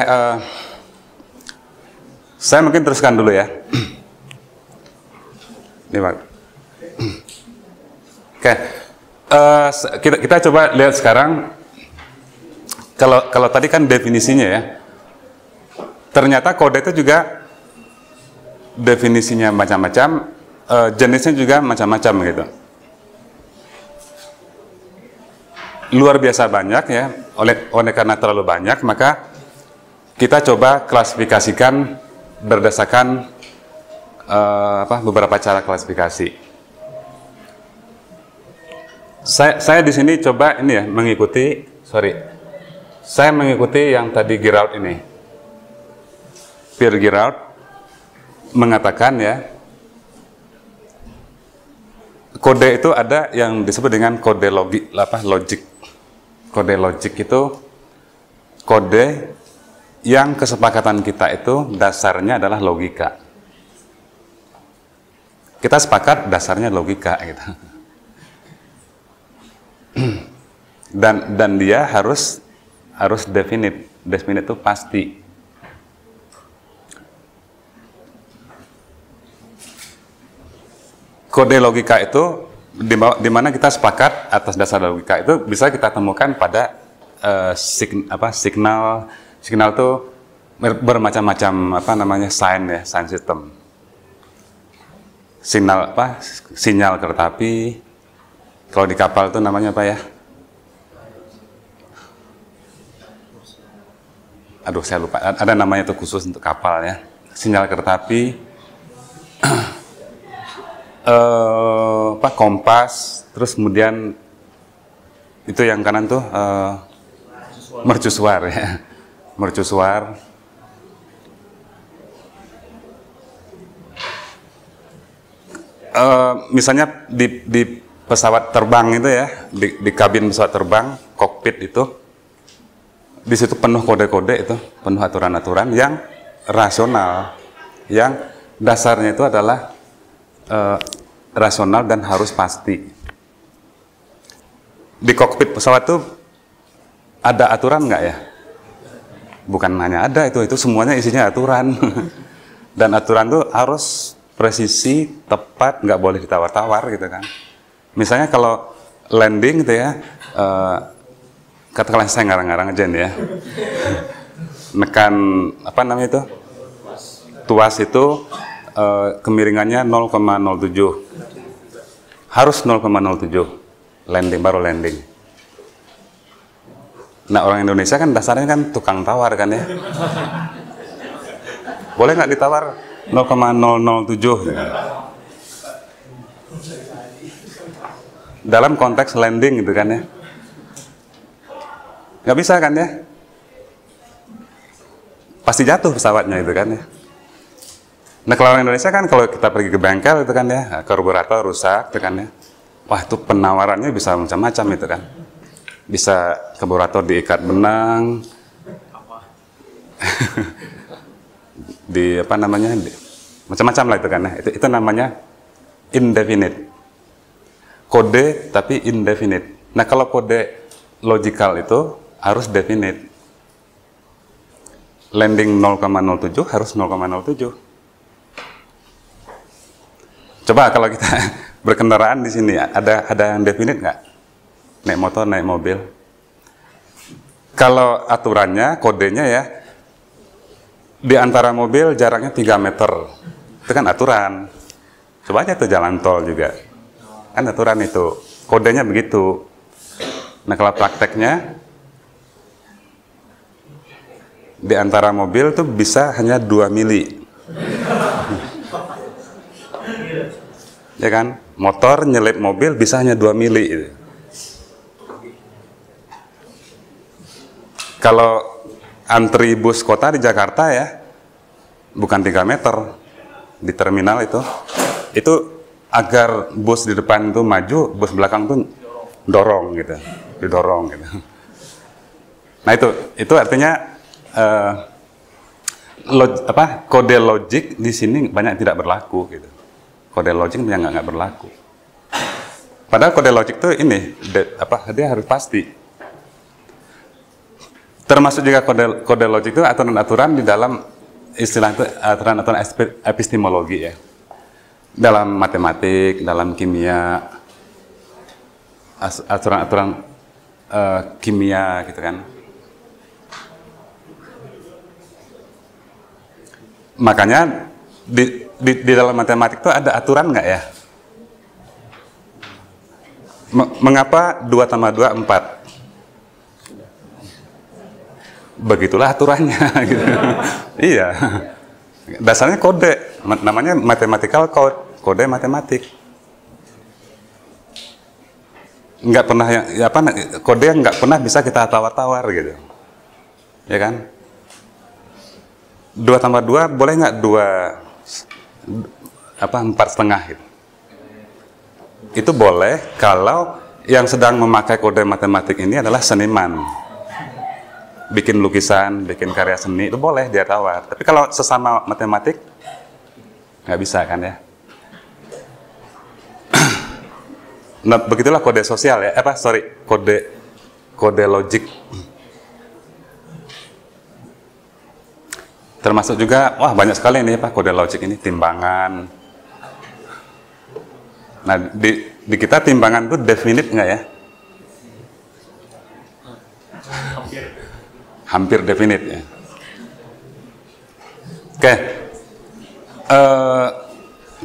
saya mungkin teruskan dulu ya. Ini Pak. Oke, kita coba lihat sekarang. Kalau tadi kan definisinya ya, ternyata kode itu juga definisinya macam-macam, jenisnya juga macam-macam gitu. Luar biasa banyak ya. Oleh karena terlalu banyak, maka kita coba klasifikasikan berdasarkan beberapa cara klasifikasi. Saya di sini coba ini ya mengikuti yang tadi Giraud ini. Pierre Giraud mengatakan ya, kode itu ada yang disebut dengan kode logik. Kode logik itu kode yang kesepakatan kita itu dasarnya adalah logika. Kita sepakat dasarnya logika gitu. Dan dia harus definite itu pasti. Kode logika itu di mana kita sepakat atas dasar logika itu bisa kita temukan pada signal itu bermacam-macam sign system. Sinyal kereta api. Kalau di kapal itu namanya apa ya? Aduh, saya lupa. Ada namanya itu khusus untuk kapal ya. Sinyal kereta api, kompas, terus kemudian itu yang kanan tuh mercusuar ya. Mercusuar. Misalnya di pesawat terbang itu ya, di kabin pesawat terbang, kokpit itu, di situ penuh kode-kode itu, penuh aturan-aturan yang rasional, yang dasarnya itu adalah rasional dan harus pasti. Di kokpit pesawat itu ada aturan nggak ya? Bukan hanya ada itu semuanya isinya aturan. Dan aturan itu harus presisi, tepat, nggak boleh ditawar-tawar gitu kan. Misalnya kalau landing gitu ya, katakanlah saya ngarang-ngarang aja nih ya, nekan apa namanya itu, tuas itu kemiringannya 0,07, harus 0,07 landing, baru landing. Nah orang Indonesia kan dasarnya kan tukang tawar kan ya, boleh nggak ditawar 0,007 gitu. Dalam konteks landing gitu kan ya, nggak bisa kan ya, pasti jatuh pesawatnya gitu kan ya. Nah kalau orang Indonesia kan kalau kita pergi ke bengkel itu kan ya, karburator rusak itu kan ya, wah itu penawarannya bisa macam-macam itu kan. bisa karburator diikat benang, di apa namanya, macam-macam lah itu kan. Itu namanya indefinite. Kode tapi indefinite. Nah kalau kode logical itu harus definite. Landing 0,07 harus 0,07. Coba kalau kita berkendaraan di sini, ada yang definite nggak? Naik motor, naik mobil. Kalau aturannya, kodenya ya, di antara mobil jaraknya 3 meter. Itu kan aturan. Coba aja tuh jalan tol juga. Kan aturan itu. Kodenya begitu. Nah kalau prakteknya, di antara mobil tuh bisa hanya 2 mili. Ya kan? Motor nyelip mobil bisa hanya 2 mili. Kalau antri bus kota di Jakarta ya, bukan 3 meter di terminal itu agar bus di depan itu maju, bus belakang tuh dorong gitu, didorong gitu. Nah itu artinya kode logik di sini banyak tidak berlaku gitu. Kode logik yang nggak berlaku. Padahal kode logik itu ini dia harus pasti. Termasuk juga kode logik itu aturan-aturan di dalam istilah itu aturan-aturan epistemologi ya. Dalam matematik, dalam kimia, aturan-aturan kimia gitu kan. Makanya di dalam matematik itu ada aturan nggak ya? Mengapa 2 tambah 2 4? Begitulah aturannya. Gitu. Iya. Dasarnya kode, namanya mathematical code, kode matematik. Nggak pernah kode yang nggak pernah bisa kita tawar-tawar gitu. Ya kan? 2 tambah 2 boleh nggak 4,5 gitu. Itu boleh kalau yang sedang memakai kode matematik ini adalah seniman. Bikin lukisan, bikin karya seni, itu boleh dia tawar. Tapi kalau sesama matematik, nggak bisa kan ya. Nah, begitulah kode sosial ya. Kode logik. Termasuk juga, banyak sekali nih kode logik ini, timbangan. Nah, di kita timbangan itu definite nggak ya? Hampir definite ya. Oke.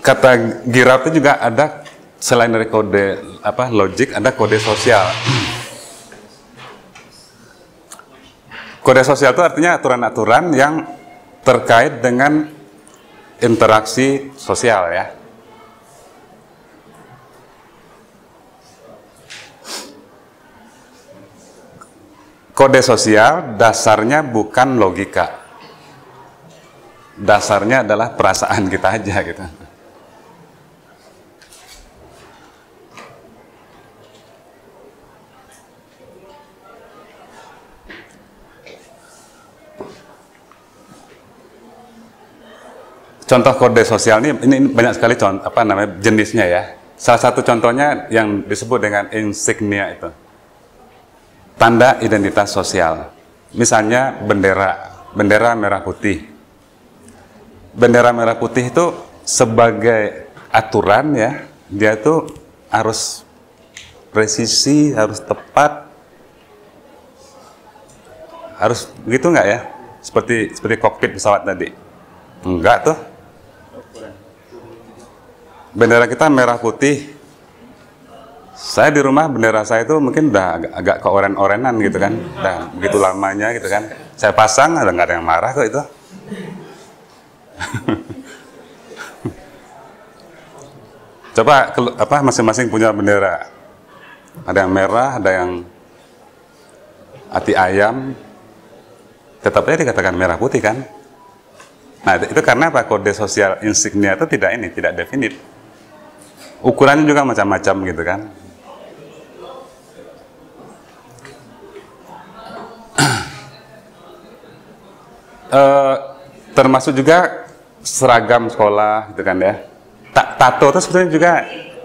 Kata Girard itu juga ada, selain dari kode logik, ada kode sosial. Kode sosial itu artinya aturan-aturan yang terkait dengan interaksi sosial ya. Kode sosial dasarnya bukan logika. Dasarnya adalah perasaan kita aja gitu. Contoh kode sosial ini banyak sekali jenisnya ya. Salah satu contohnya yang disebut dengan insignia itu. Tanda identitas sosial. Misalnya bendera merah putih. Bendera merah putih itu sebagai aturan ya, dia itu harus presisi, harus tepat. Harus begitu nggak ya? Seperti kokpit pesawat tadi. Enggak tuh. Bendera kita merah putih. Saya di rumah bendera saya itu mungkin udah agak keoren-orenan gitu kan. Udah begitu lamanya gitu kan. Saya pasang, nggak ada yang marah kok itu. Coba masing-masing punya bendera. Ada yang merah, ada yang hati ayam. Tetap aja dikatakan merah putih kan. Nah itu karena kode sosial insignia itu tidak definite. Ukurannya juga macam-macam gitu kan. Termasuk juga seragam sekolah gitu kan ya. Tato itu sebetulnya juga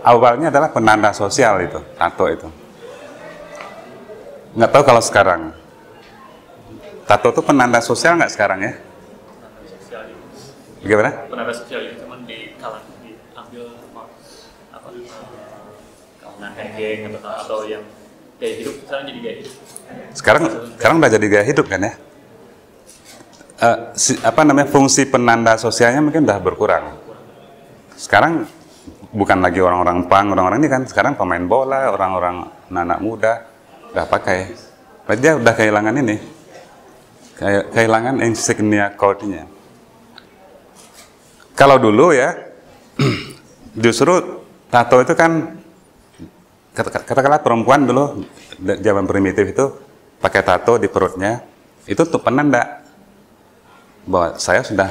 awalnya adalah penanda sosial itu, tato itu. Nggak tahu kalau sekarang. Tato itu penanda sosial nggak sekarang ya? Penanda sosial itu. Bagaimana? Penanda sosial itu cuman diambil kalangan geng atau yang gaya hidup, sekarang jadi gaya hidup. Sekarang udah jadi gaya hidup kan ya? Fungsi penanda sosialnya mungkin udah berkurang. Sekarang bukan lagi orang-orang punk, orang-orang ini kan sekarang pemain bola, orang-orang anak muda udah pakai. Berarti dia udah kehilangan ini, kehilangan insignia code-nya. Kalau dulu ya, justru tato itu kan katakanlah perempuan dulu zaman primitif itu pakai tato di perutnya, itu untuk penanda bahwa saya sudah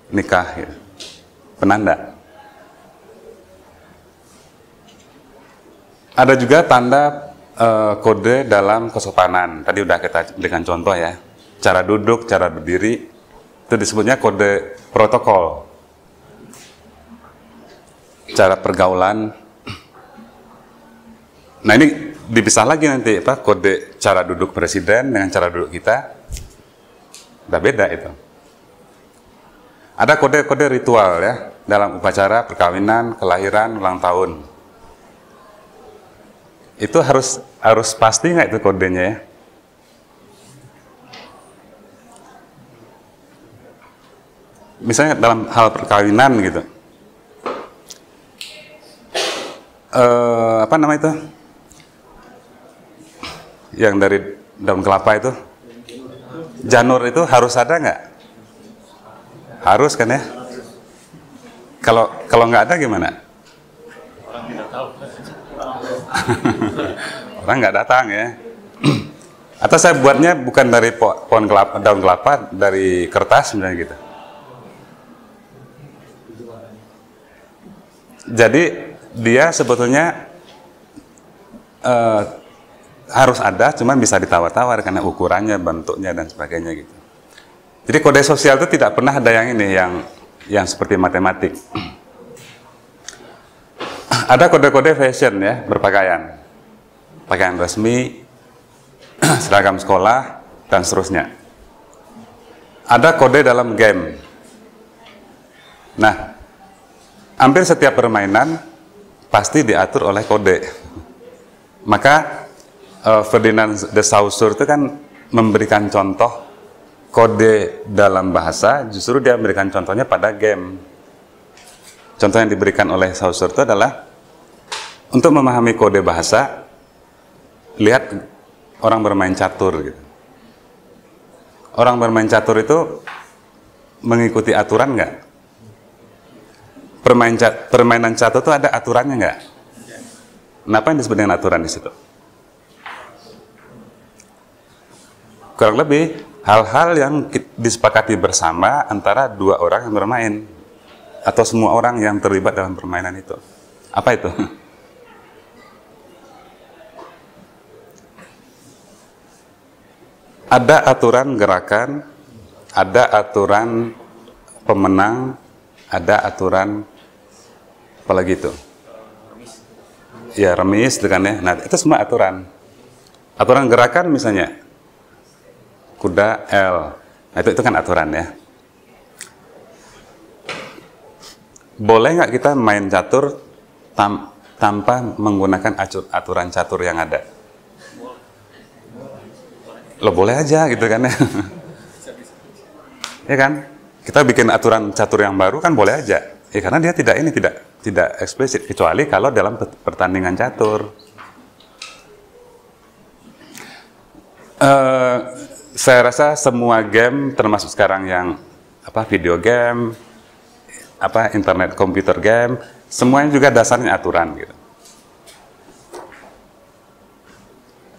nikah, gitu. Penanda. Ada juga tanda kode dalam kesopanan. Tadi udah kita berikan contoh ya. Cara duduk, cara berdiri, itu disebutnya kode protokol. Cara pergaulan. Nah ini dipisah lagi nanti kode cara duduk presiden dengan cara duduk kita. Udah beda itu. Ada kode-kode ritual ya dalam upacara perkawinan, kelahiran, ulang tahun. Itu harus pasti nggak itu kodenya ya? Misalnya dalam hal perkawinan gitu. Apa nama itu? Yang dari daun kelapa itu? Janur itu harus ada nggak? Harus kan ya? Kalau nggak ada gimana? Orang tidak tahu. Orang nggak datang ya. Atau saya buatnya bukan dari pohon kelapa, daun kelapa, dari kertas misalnya gitu. Jadi dia sebetulnya harus ada, cuman bisa ditawar-tawar karena ukurannya, bentuknya dan sebagainya gitu. Jadi kode sosial itu tidak pernah ada yang ini, yang seperti matematik. Ada kode-kode fashion ya, berpakaian, pakaian resmi, seragam sekolah dan seterusnya. Ada kode dalam game. Nah, hampir setiap permainan pasti diatur oleh kode. Maka Ferdinand de Saussure itu kan memberikan contoh kode dalam bahasa, justru dia memberikan contohnya pada game. Contoh yang diberikan oleh Saussure itu adalah untuk memahami kode bahasa, lihat orang bermain catur gitu. Orang bermain catur itu mengikuti aturan nggak? Permainan catur itu ada aturannya nggak? Kenapa yang disebut dengan aturan di situ? Kurang lebih hal-hal yang disepakati bersama antara dua orang yang bermain atau semua orang yang terlibat dalam permainan itu. Apa itu? Ada aturan gerakan, ada aturan pemenang, ada aturan apalagi itu? Ya remis kan ya. Nah itu semua aturan. Aturan gerakan misalnya kuda L. Nah, itu kan aturan ya. Boleh nggak kita main catur tanpa menggunakan aturan catur yang ada? Lo boleh aja gitu kan ya. Ya kan? Kita bikin aturan catur yang baru kan boleh aja. Ya karena dia tidak eksplisit kecuali kalau dalam pertandingan catur. Saya rasa semua game termasuk sekarang yang video game, internet komputer game, semuanya juga dasarnya aturan gitu.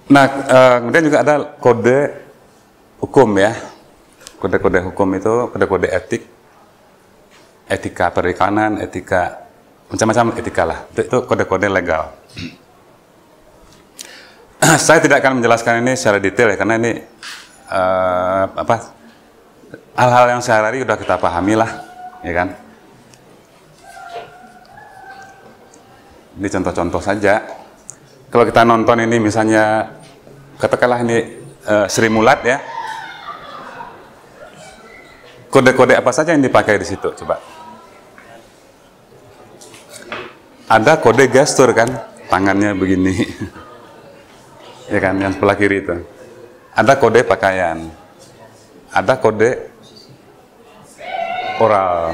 Nah, kemudian juga ada kode hukum ya. Kode-kode hukum itu kode-kode etik, etika perikanan, etika macam-macam etika lah. Itu kode-kode legal. Saya tidak akan menjelaskan ini secara detail ya, karena ini hal-hal yang sehari-hari udah kita pahami lah, ya kan? Ini contoh-contoh saja. Kalau kita nonton ini misalnya, katakanlah ini Sri Mulat ya, kode-kode apa saja yang dipakai di situ, coba? Ada kode gestur kan, tangannya begini, ya kan, yang sebelah kiri itu. Ada kode pakaian, ada kode oral.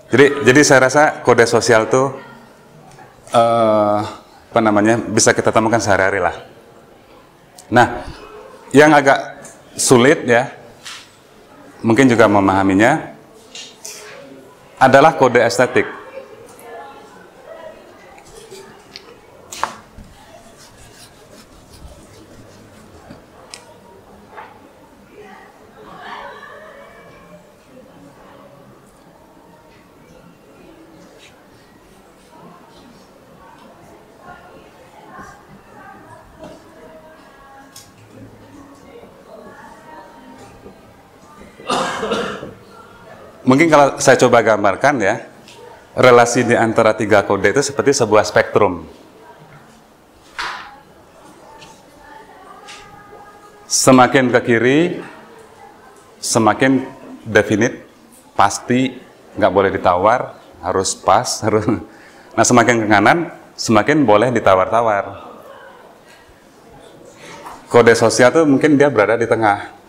Jadi saya rasa kode sosial tuh apa namanya, bisa kita temukan sehari-hari lah. Nah, yang agak sulit ya, mungkin juga memahaminya, adalah kode estetik. Mungkin kalau saya coba gambarkan ya, relasi di antara 3 kode itu seperti sebuah spektrum. Semakin ke kiri, semakin definite, pasti, nggak boleh ditawar, harus pas, harus. Nah, semakin ke kanan, semakin boleh ditawar-tawar. Kode sosial tuh mungkin dia berada di tengah.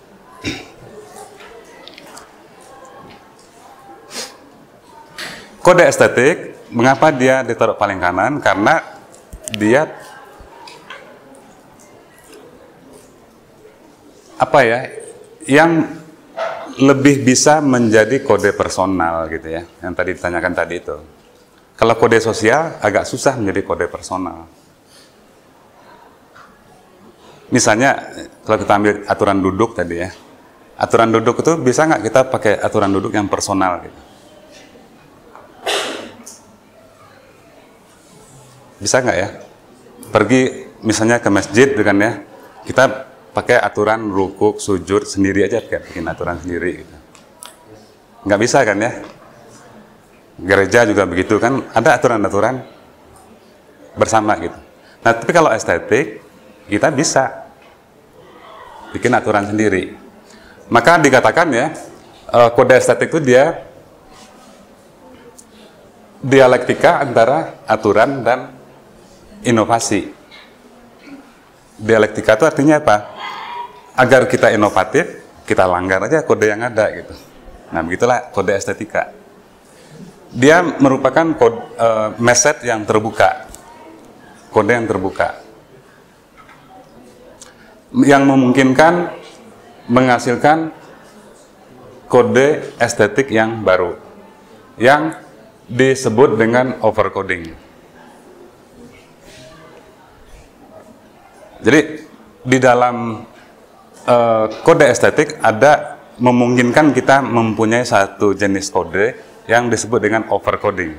Kode estetik, mengapa dia ditaruh paling kanan? Karena dia apa ya, yang lebih bisa menjadi kode personal gitu ya, yang tadi ditanyakan tadi itu. Kalau kode sosial agak susah menjadi kode personal. Misalnya kalau kita ambil aturan duduk tadi ya, aturan duduk itu bisa nggak kita pakai aturan duduk yang personal gitu? Bisa nggak ya? Pergi misalnya ke masjid dengan ya, kita pakai aturan rukuk, sujud sendiri aja, kayak bikin aturan sendiri gitu. Nggak bisa kan ya? Gereja juga begitu kan, ada aturan-aturan bersama gitu. Nah, tapi kalau estetik, kita bisa bikin aturan sendiri. Maka dikatakan ya, kode estetik itu dia dialektika antara aturan dan inovasi. Dialektika itu artinya apa? Agar kita inovatif, kita langgar aja kode yang ada gitu. Nah, begitulah kode estetika. Dia merupakan message yang terbuka, kode yang terbuka, yang memungkinkan menghasilkan kode estetik yang baru, yang disebut dengan overcoding. Jadi di dalam kode estetik ada memungkinkan kita mempunyai satu jenis kode yang disebut dengan overcoding,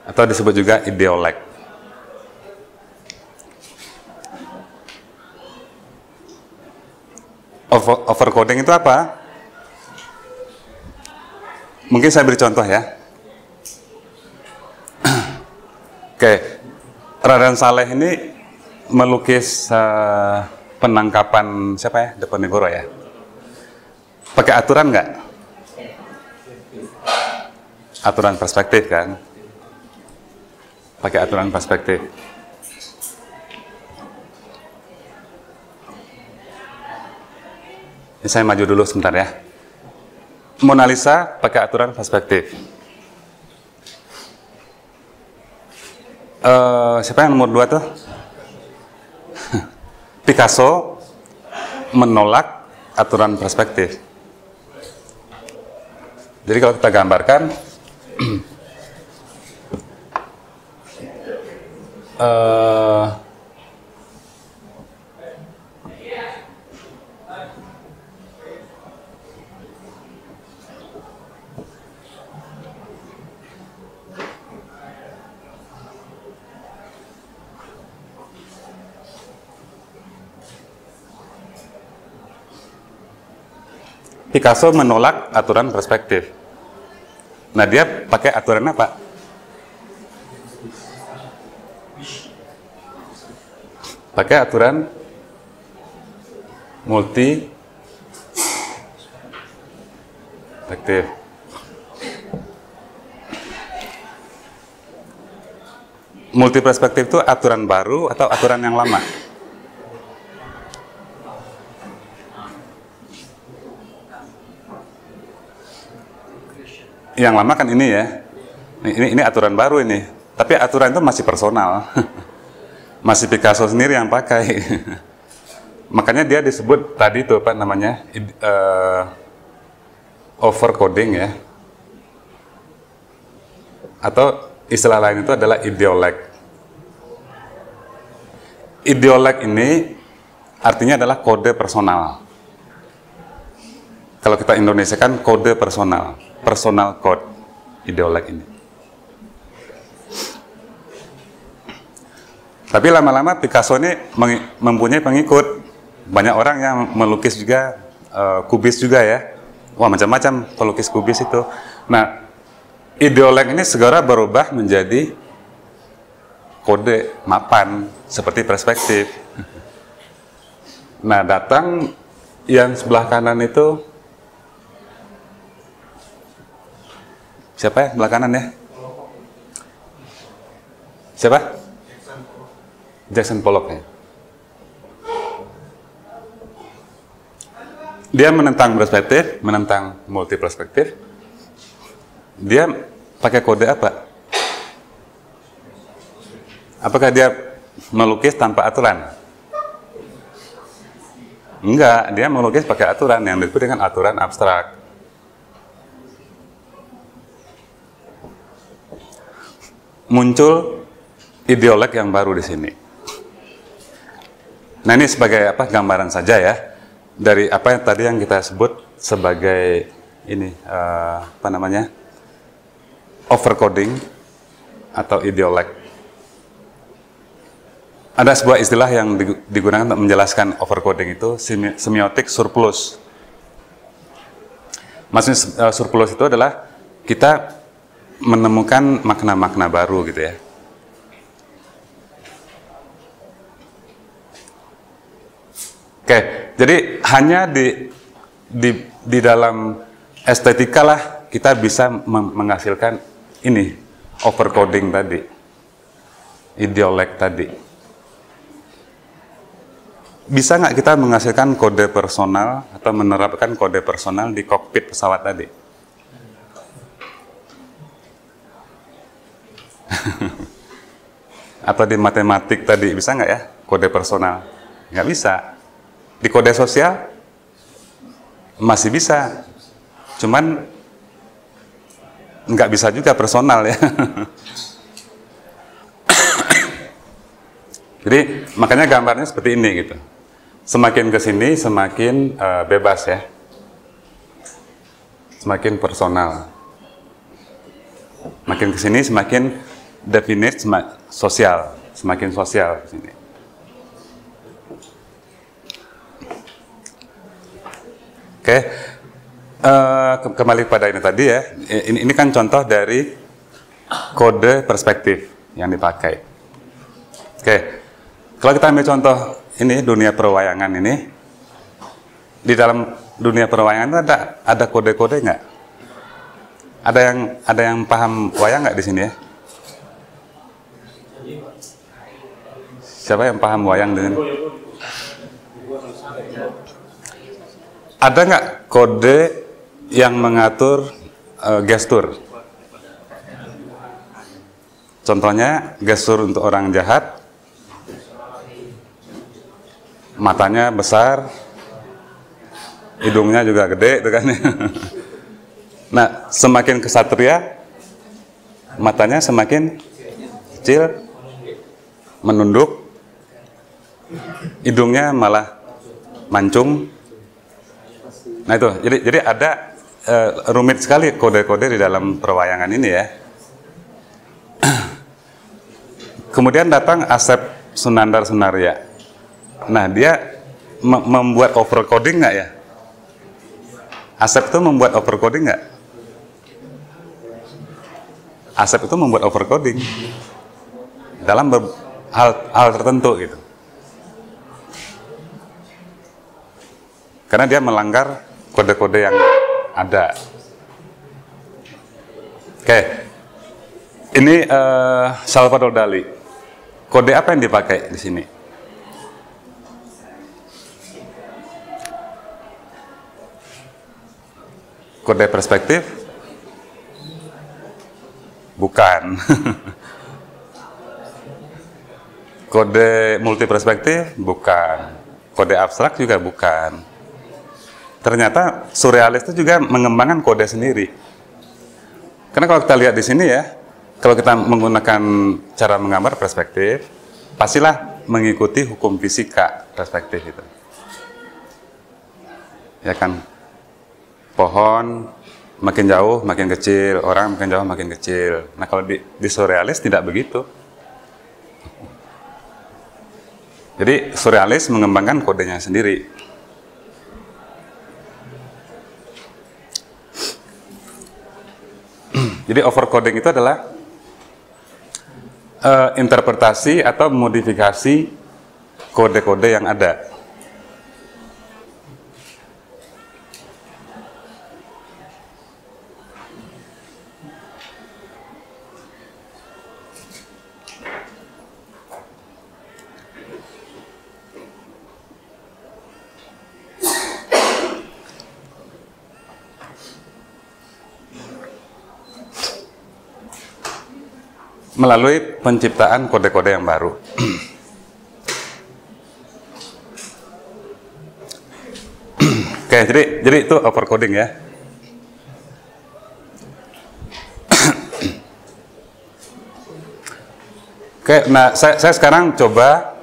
atau disebut juga ideolek. Overcoding itu apa? Mungkin saya beri contoh ya. Oke, Raden Saleh ini melukis penangkapan siapa ya, Diponegoro ya, pakai aturan nggak? Aturan perspektif kan, pakai aturan perspektif. Ini saya maju dulu sebentar ya. Mona Lisa pakai aturan perspektif. Siapa yang nomor 2 tuh? Picasso menolak aturan perspektif. Jadi kalau kita gambarkan, Picasso menolak aturan perspektif. Nah, dia pakai aturan apa? Pakai aturan multi perspektif. Multi perspektif itu aturan baru atau aturan yang lama? Yang lama kan ini ya. Ini aturan baru ini. Tapi aturan itu masih personal. Masih Picasso sendiri yang pakai. Makanya dia disebut tadi itu apa namanya? Overcoding ya. Atau istilah lain itu adalah ideolek. Ideolek ini artinya adalah kode personal. Kalau kita Indonesia kan kode personal, personal code, ideolek ini. Tapi lama-lama Picasso ini mempunyai pengikut. Banyak orang yang melukis juga, kubis juga ya. Wah, macam-macam pelukis kubis itu. Nah, ideolek ini segera berubah menjadi kode mapan seperti perspektif. Nah, datang yang sebelah kanan itu siapa ya? Sebelah kanan ya? Siapa? Jackson Pollock ya. Dia menentang perspektif, menentang multi perspektif. Dia pakai kode apa? Apakah dia melukis tanpa aturan? Enggak, dia melukis pakai aturan yang disebut dengan aturan abstrak. Muncul ideolek yang baru di sini. Nah, ini sebagai apa? Gambaran saja ya dari apa yang tadi yang kita sebut sebagai ini apa namanya? Overcoding atau ideolek. Ada sebuah istilah yang digunakan untuk menjelaskan overcoding itu semiotik surplus. Maksudnya surplus itu adalah kita menemukan makna-makna baru gitu ya. Oke, jadi hanya di dalam estetika lah kita bisa menghasilkan ini overcoding tadi, ideolek tadi. Bisa nggak kita menghasilkan kode personal atau menerapkan kode personal di kokpit pesawat tadi? Atau di matematik tadi, bisa nggak ya kode personal? Nggak bisa. Di kode sosial masih bisa, cuman nggak bisa juga personal ya. Jadi makanya gambarnya seperti ini gitu. Semakin ke sini semakin bebas ya, semakin personal. Makin ke sini semakin definite, sosial, semakin sosial ke sini. Oke, kembali pada ini tadi ya. Ini kan contoh dari kode perspektif yang dipakai. Oke, kalau kita ambil contoh ini dunia perwayangan ini, di dalam dunia perwayangan itu ada kode-kode nggak? Ada yang paham wayang nggak di sini ya? Siapa yang paham wayang di sini? Ada nggak kode yang mengatur gestur? Contohnya gestur untuk orang jahat, matanya besar, hidungnya juga gede, itu kan? Nah, semakin kesatria, matanya semakin kecil, menunduk, hidungnya malah mancung. Nah itu, jadi ada rumit sekali kode-kode di dalam perwayangan ini ya. Kemudian datang Asep Sunandar Sunaria. Nah dia membuat overcoding nggak ya? Asep itu membuat overcoding nggak? Asep itu membuat overcoding dalam hal tertentu gitu. Karena dia melanggar kode-kode yang ada. Oke, ini Salvador Dali. Kode apa yang dipakai di sini? Kode perspektif? Bukan. Kode multiperspektif? Bukan. Kode abstrak juga bukan. Ternyata surrealis itu juga mengembangkan kode sendiri. Karena kalau kita lihat di sini ya, kalau kita menggunakan cara menggambar perspektif, pastilah mengikuti hukum fisika perspektif itu. Ya kan? Pohon makin jauh makin kecil, orang makin jauh makin kecil. Nah kalau di surrealis tidak begitu. Jadi surrealis mengembangkan kodenya sendiri. Jadi overcoding itu adalah interpretasi atau modifikasi kode-kode yang ada. Melalui penciptaan kode-kode yang baru. Oke, jadi itu overcoding ya. Oke, nah saya sekarang coba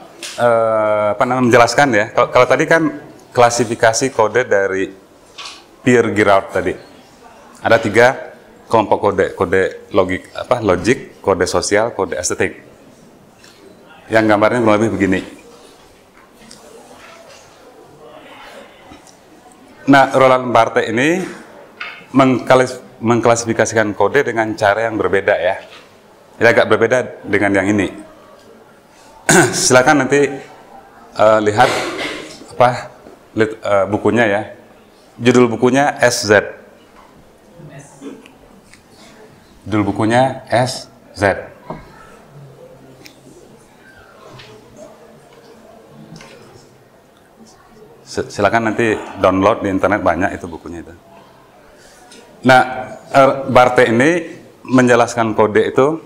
menjelaskan ya. Kalau tadi kan klasifikasi kode dari Pierre Girard tadi. Ada 3 kelompok kode logik, kode sosial, kode estetik. Yang gambarnya kurang lebih begini. Nah, Roland Barthes ini mengklasifikasikan kode dengan cara yang berbeda ya. Jadi agak berbeda dengan yang ini. Silakan nanti lihat bukunya ya. Judul bukunya SZ. Judul bukunya SZ. Silakan nanti download di internet, banyak itu bukunya itu. Nah, Barthes ini menjelaskan kode itu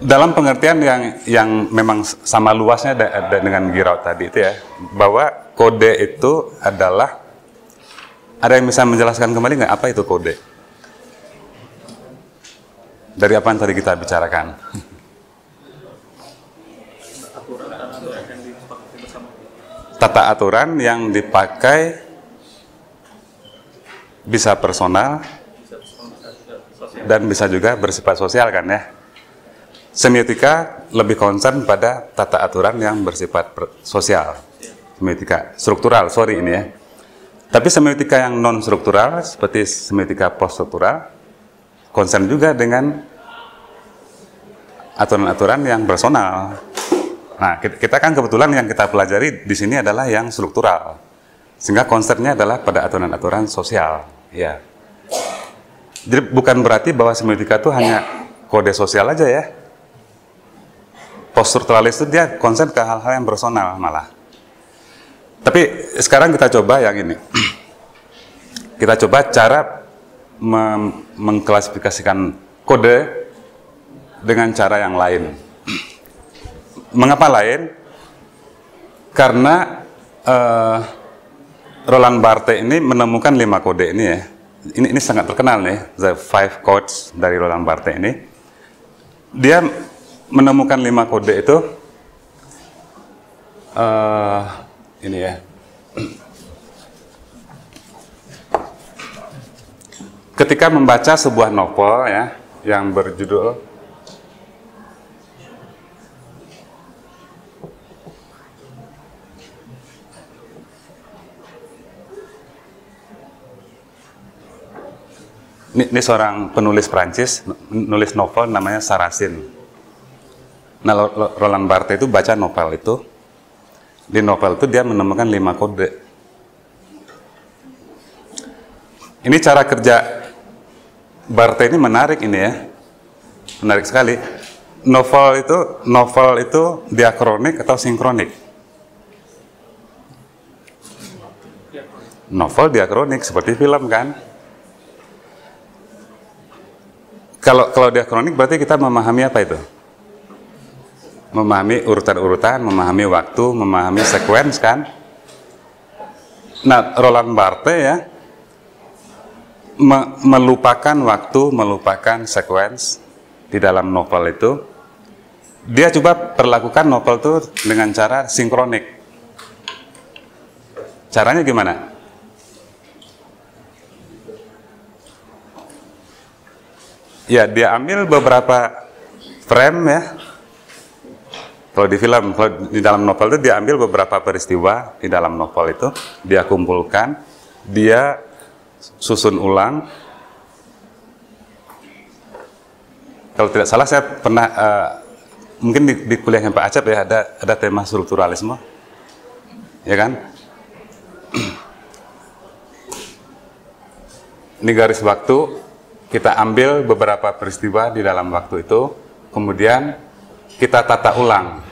dalam pengertian yang memang sama luasnya dengan Girard tadi itu ya, bahwa kode itu adalah, ada yang bisa menjelaskan kembali nggak apa itu kode? Dari apa yang tadi kita bicarakan? Tata aturan yang dipakai bisa personal dan bisa juga bersifat sosial kan ya. Semiotika lebih concern pada tata aturan yang bersifat sosial. Semiotika struktural, sorry ini ya. Tapi semiotika yang non struktural seperti semiotika post struktural concern juga dengan aturan-aturan yang personal. Nah, kita kan kebetulan yang kita pelajari di sini adalah yang struktural, sehingga concernnya adalah pada aturan-aturan sosial. Ya. Jadi bukan berarti bahwa semiotika itu hanya kode sosial aja ya. Poststrukturalis itu dia concern ke hal-hal yang personal malah. Tapi sekarang kita coba yang ini. Kita coba cara mengklasifikasikan kode dengan cara yang lain. Mengapa lain? Karena Roland Barthes ini menemukan 5 kode ini ya. Ini sangat terkenal nih, the 5 codes dari Roland Barthes ini. Dia menemukan 5 kode itu ini ya. Ketika membaca sebuah novel ya yang berjudul Ini seorang penulis Prancis, nulis novel namanya Saracen. Nah, Roland Barthes itu baca novel itu. Di novel itu dia menemukan 5 kode. Ini cara kerja Barthes ini menarik ini ya. Menarik sekali. Novel itu diakronik atau sinkronik? Novel diakronik seperti film kan? Kalau diakronik berarti kita memahami apa itu? Memahami urutan-urutan, memahami waktu, memahami sequence kan? Nah, Roland Barthes ya melupakan waktu, melupakan sequence di dalam novel itu. Dia coba perlakukan novel itu dengan cara sinkronik. Caranya gimana? Ya, dia ambil beberapa frame ya. Kalau di film, kalau di dalam novel itu dia ambil beberapa peristiwa di dalam novel itu, dia kumpulkan, dia susun ulang. Kalau tidak salah saya pernah mungkin di kuliahnya Pak Acep ya ada tema strukturalisme, ya kan? Ini garis waktu, kita ambil beberapa peristiwa di dalam waktu itu, kemudian kita tata ulang.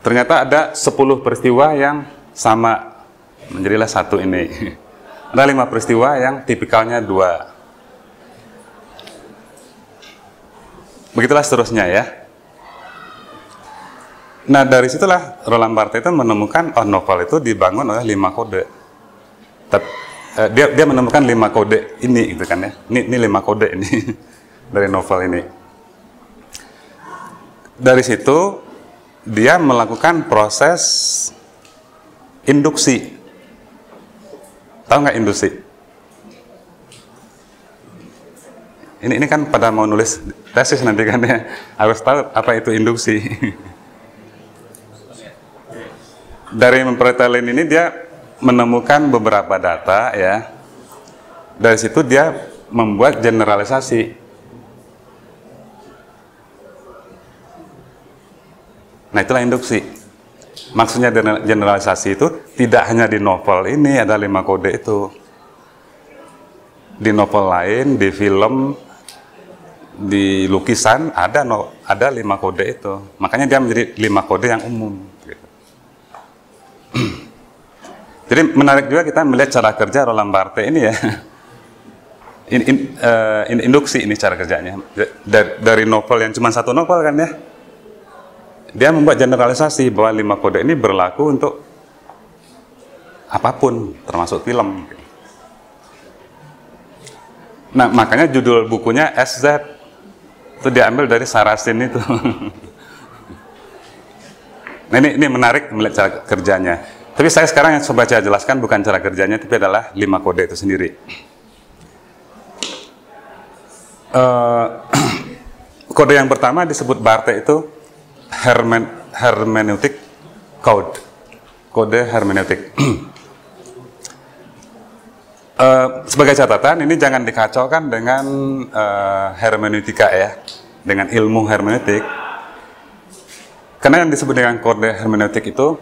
Ternyata ada 10 peristiwa yang sama, menjadilah satu ini. Ada 5 peristiwa yang tipikalnya 2. Begitulah seterusnya ya. Nah, dari situlah Roland Barthes itu menemukan novel itu dibangun oleh 5 kode. Dia menemukan 5 kode ini gitu kan ya. Ini 5 kode ini dari novel ini. Dari situ dia melakukan proses induksi. Tahu nggak induksi? Ini kan pada mau nulis tesis nanti kan ya, harus tahu apa itu induksi. Dari memperhatikan ini dia menemukan beberapa data ya. Dari situ dia membuat generalisasi. Nah, itulah induksi. Maksudnya generalisasi itu tidak hanya di novel ini ada 5 kode itu. Di novel lain, di film, di lukisan ada 5 kode itu. Makanya dia menjadi 5 kode yang umum. Gitu. Jadi menarik juga kita melihat cara kerja Roland Barthes ini ya. Induksi ini cara kerjanya. Dari novel yang cuma 1 novel kan ya. Dia membuat generalisasi bahwa 5 kode ini berlaku untuk apapun, termasuk film. Nah, makanya judul bukunya SZ itu diambil dari Saracen itu. Nah, ini menarik melihat cara kerjanya. Tapi saya sekarang yang coba saya jelaskan bukan cara kerjanya, tapi adalah 5 kode itu sendiri. Kode yang pertama disebut Barthes itu hermeneutic code, kode hermeneutik. Sebagai catatan, ini jangan dikacaukan dengan hermeneutika ya, dengan ilmu hermeneutik. Karena yang disebut dengan kode hermeneutik itu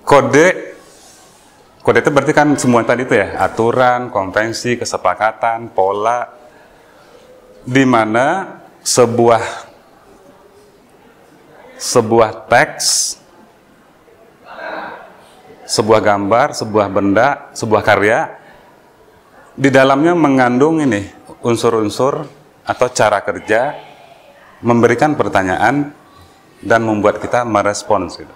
kode itu berarti kan semua tadi itu ya, aturan, konvensi, kesepakatan, pola, di mana sebuah teks, sebuah gambar, sebuah benda, sebuah karya di dalamnya mengandung ini unsur-unsur atau cara kerja memberikan pertanyaan dan membuat kita merespons gitu.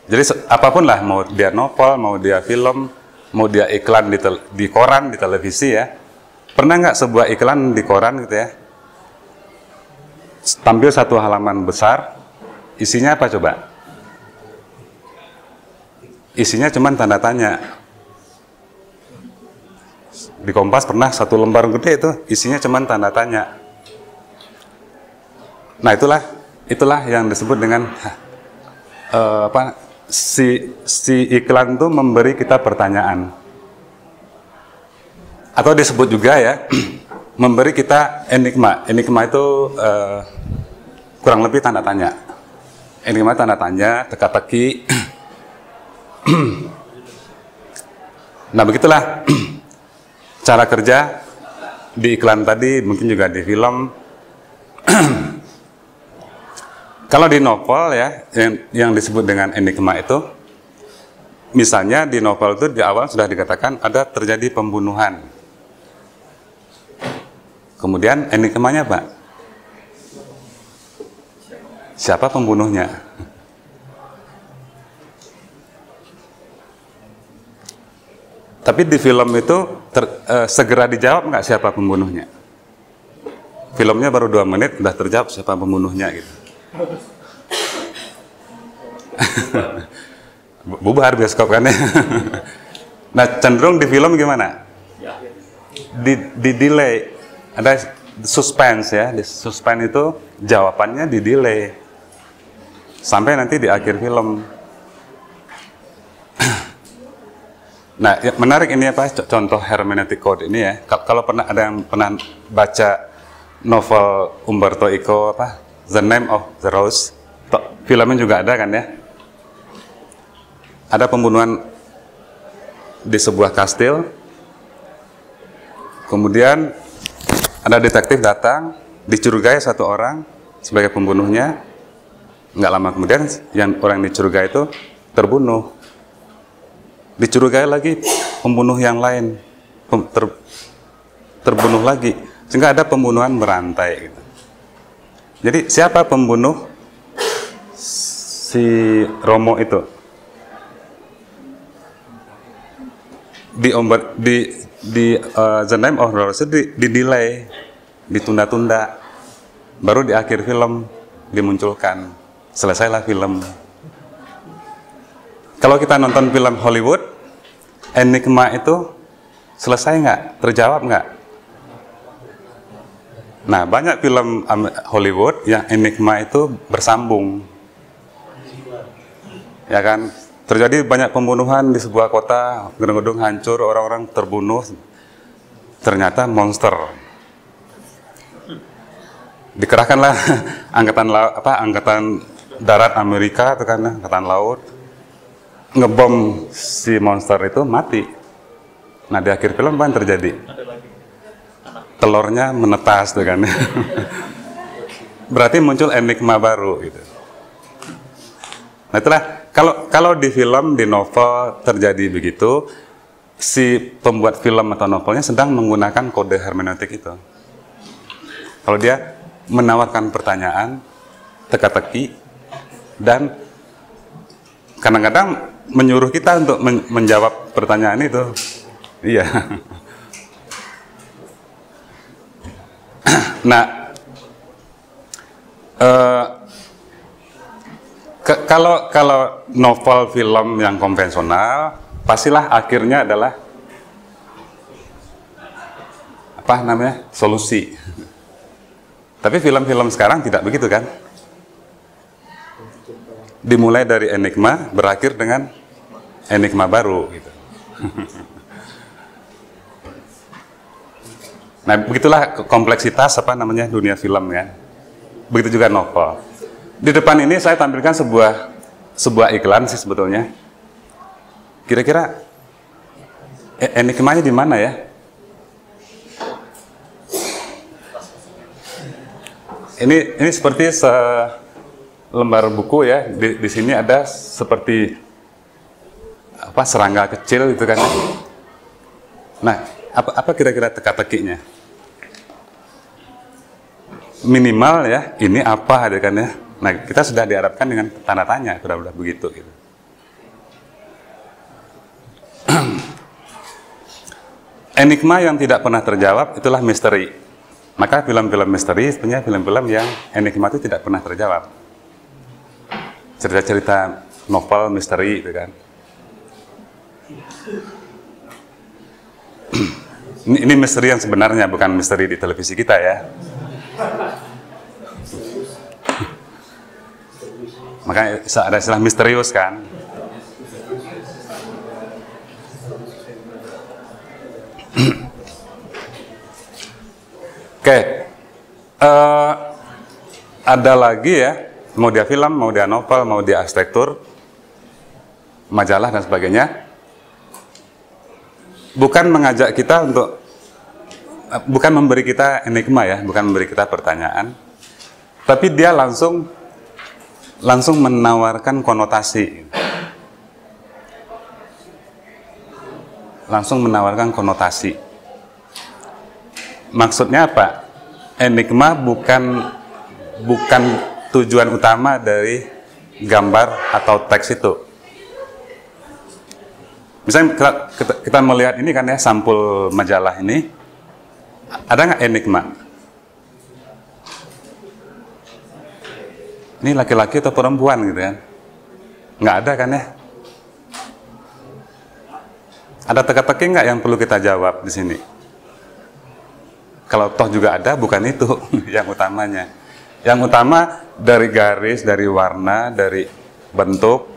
Jadi apapun lah, mau dia novel, mau dia film, mau dia iklan di koran, di televisi ya. Pernah nggak sebuah iklan di koran gitu ya, tampil 1 halaman besar, isinya apa coba? isinya cuma tanda tanya. Di Kompas pernah satu lembar gede itu isinya cuma tanda tanya. Nah itulah yang disebut dengan si iklan itu memberi kita pertanyaan, atau disebut juga ya memberi kita enigma. Enigma itu kurang lebih tanda tanya. Enigma tanda tanya, teka-teki. Nah begitulah cara kerja di iklan tadi, mungkin juga di film. Kalau di novel ya, yang disebut dengan enigma itu, misalnya di novel itu di awal sudah dikatakan ada terjadi pembunuhan. Kemudian enigmanya Pak, siapa pembunuhnya? Tapi di film itu segera dijawab nggak siapa pembunuhnya? Filmnya baru 2 menit udah terjawab siapa pembunuhnya gitu. Bubar bioskop kan ya. Nah cenderung di film gimana? Di delay, ada suspense ya. Di suspense itu jawabannya di delay sampai nanti di akhir film. Nah, menarik ini apa? Contoh hermeneutic code ini ya. Kalau ada yang pernah baca novel Umberto Eco apa? The Name of the Rose. Filmnya juga ada kan ya? Ada pembunuhan di sebuah kastil. Kemudian ada detektif datang, dicurigai satu orang sebagai pembunuhnya. Nggak lama kemudian yang orang dicurigai itu terbunuh. Dicurigai lagi pembunuh yang lain, terbunuh lagi, sehingga ada pembunuhan berantai gitu. Jadi siapa pembunuh si Romo itu? Di The Name of the Rose di delay, ditunda-tunda, baru di akhir film dimunculkan, selesailah film. Kalau kita nonton film Hollywood, enigma itu selesai nggak? Terjawab nggak? Nah, banyak film Hollywood yang enigma itu bersambung. Ya kan? Terjadi banyak pembunuhan di sebuah kota, gedung-gedung hancur, orang-orang terbunuh. Ternyata monster. Dikerahkanlah angkatan darat Amerika, angkatan laut, ngebom si monster itu mati. Nah di akhir film apa yang terjadi? Telurnya menetas tuh kan. Berarti muncul enigma baru gitu. Nah itulah kalau di film, di novel terjadi begitu, si pembuat film atau novelnya sedang menggunakan kode hermeneutik itu. Kalau dia menawarkan pertanyaan, teka-teki, dan kadang-kadang menyuruh kita untuk menjawab pertanyaan itu. Iya. Nah, kalau novel film yang konvensional, pastilah akhirnya adalah apa namanya? Solusi. Tapi film-film sekarang tidak begitu kan? Dimulai dari enigma, berakhir dengan enigma baru gitu. Nah, begitulah kompleksitas apa namanya dunia film ya. Begitu juga novel. Di depan ini saya tampilkan sebuah iklan sih sebetulnya. Kira-kira enigmanya di mana ya? Ini seperti lembar buku ya, di sini ada seperti apa serangga kecil gitu kan. Nah, apa kira-kira teka-tekinya? Minimal ya, ini apa gitu kan ya. Nah, kita sudah diharapkan dengan tanda tanya, sudah begitu gitu. Enigma yang tidak pernah terjawab itulah misteri. Maka film-film misteri sebenarnya film-film yang enigma itu tidak pernah terjawab. Cerita-cerita novel misteri itu kan. Ini misteri yang sebenarnya, bukan misteri di televisi kita ya. Makanya ada istilah misterius kan. Oke, ada lagi ya, mau dia film, mau dia novel, mau dia arsitektur, majalah dan sebagainya. Bukan mengajak kita untuk, bukan memberi kita enigma ya, bukan memberi kita pertanyaan, tapi dia langsung menawarkan konotasi. Langsung menawarkan konotasi. Maksudnya apa? Enigma bukan tujuan utama dari gambar atau teks itu. Misalnya kita melihat ini kan ya, sampul majalah ini, ada nggak enigma? Ini laki-laki atau perempuan gitu kan? Nggak ada kan ya? Ada teka-teki nggak yang perlu kita jawab di sini? Kalau toh juga ada, bukan itu yang utamanya. Yang utama dari garis, dari warna, dari bentuk,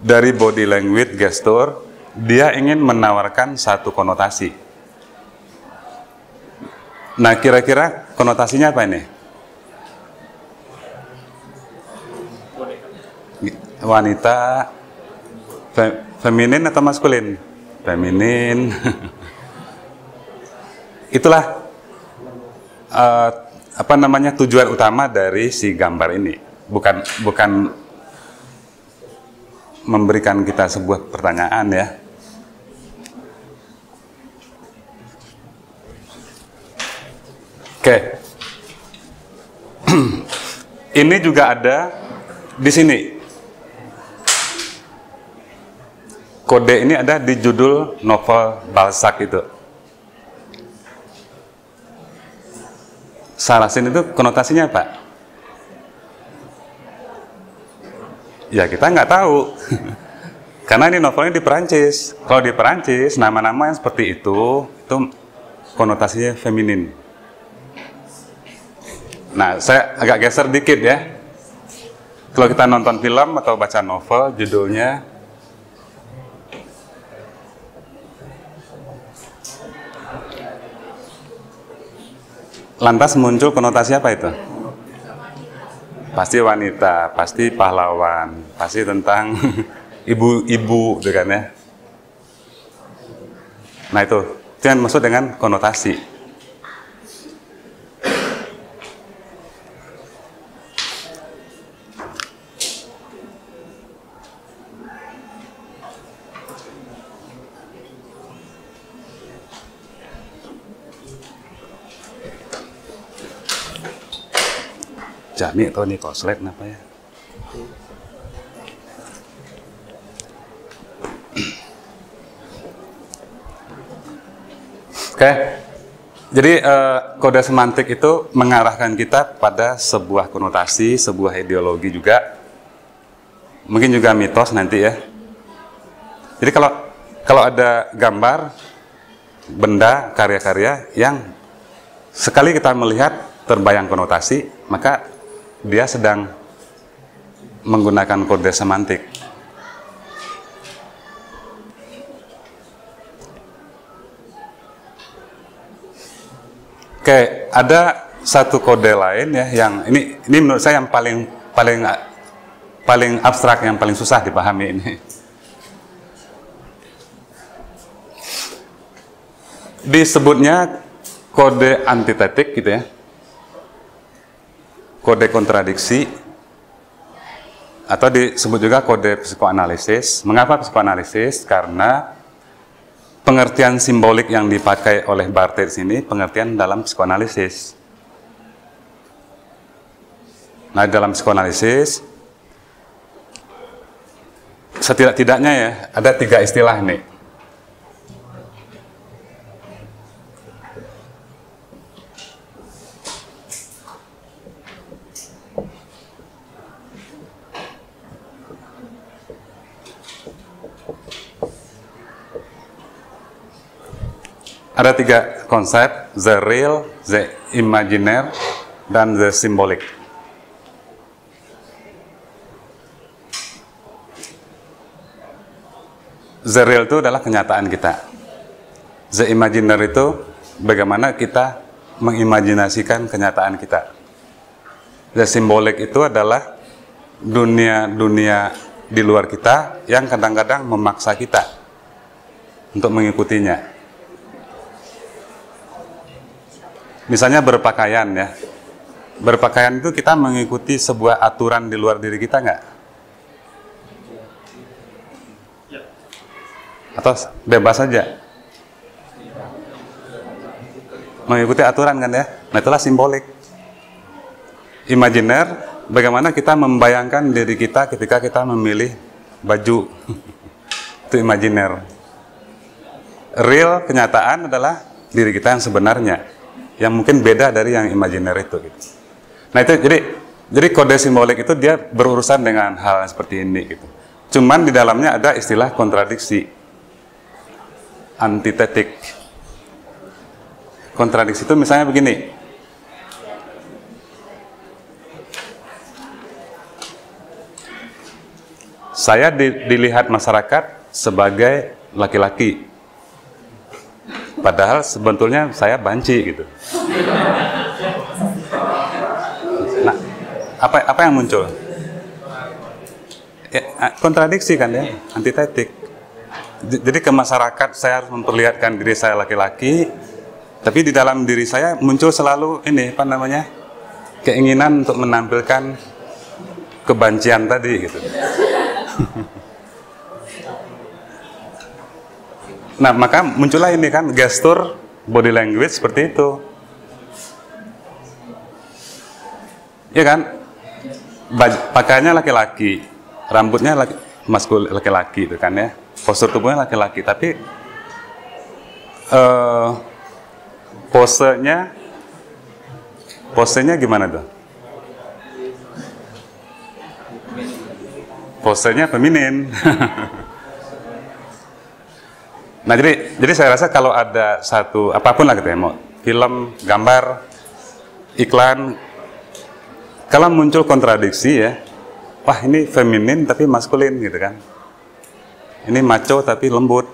dari body language, gestur, dia ingin menawarkan satu konotasi. Nah, kira-kira konotasinya apa ini? Wanita, feminin atau maskulin? Feminin. Itulah tujuan utama dari si gambar ini. Bukan memberikan kita sebuah pertanyaan ya. Oke. Ini juga ada di sini. Kode ini ada di judul novel Balzac itu. Saracen itu konotasinya apa? Ya kita nggak tahu. Karena ini novelnya di Perancis. Kalau di Perancis, nama-nama yang seperti itu konotasinya feminin. Nah, saya agak geser dikit ya. Kalau kita nonton film atau baca novel, judulnya lantas muncul konotasi apa itu? Pasti wanita, pasti pahlawan, pasti tentang ibu-ibu, gitu kan ya. Nah itu yang maksud dengan konotasi. Jami atau ini koslet apa ya? Oke, jadi kode semantik itu mengarahkan kita pada sebuah konotasi, sebuah ideologi juga, mungkin juga mitos nanti ya. Jadi kalau ada gambar, benda, karya-karya yang sekali kita melihat terbayang konotasi, maka dia sedang menggunakan kode semantik. Oke, ada satu kode lain ya, yang ini menurut saya yang paling abstrak, yang paling susah dipahami ini. Disebutnya kode antitetik gitu ya. Kode kontradiksi, atau disebut juga kode psikoanalisis. Mengapa psikoanalisis? Karena pengertian simbolik yang dipakai oleh Barthes ini pengertian dalam psikoanalisis. Nah, dalam psikoanalisis setidak-tidaknya ya ada 3 istilah nih. Ada 3 konsep, the real, the imaginaire, dan the symbolic. The real itu adalah kenyataan kita. The imaginaire itu bagaimana kita mengimajinasikan kenyataan kita. The symbolic itu adalah dunia-dunia di luar kita yang kadang-kadang memaksa kita untuk mengikutinya. Misalnya berpakaian ya. Berpakaian itu kita mengikuti sebuah aturan di luar diri kita nggak? Atau bebas saja? Mengikuti aturan kan ya? Nah itulah simbolik. Imajiner, bagaimana kita membayangkan diri kita ketika kita memilih baju. Itu imajiner. Real, kenyataan adalah diri kita yang sebenarnya, yang mungkin beda dari yang imajiner itu gitu. Nah itu jadi kode simbolik itu dia berurusan dengan hal seperti ini gitu. Cuman di dalamnya ada istilah kontradiksi, antitetik. Kontradiksi itu misalnya begini. Saya dilihat masyarakat sebagai laki-laki. Padahal sebetulnya saya banci gitu. Nah, apa yang muncul? Ya, kontradiksi kan ya, antitetik. Jadi ke masyarakat saya harus memperlihatkan diri saya laki-laki, tapi di dalam diri saya muncul selalu ini apa namanya, keinginan untuk menampilkan kebancian tadi gitu. Nah maka muncullah ini kan gestur body language seperti itu, ya kan? Pakaiannya laki-laki, rambutnya laki-laki itu kan ya, postur tubuhnya laki-laki, tapi posenya gimana tuh? Posenya feminin. Nah jadi saya rasa kalau ada satu apapun lah gitu ya, mau film, gambar, iklan, kalau muncul kontradiksi ya, wah ini feminin tapi maskulin gitu kan, ini macho tapi lembut,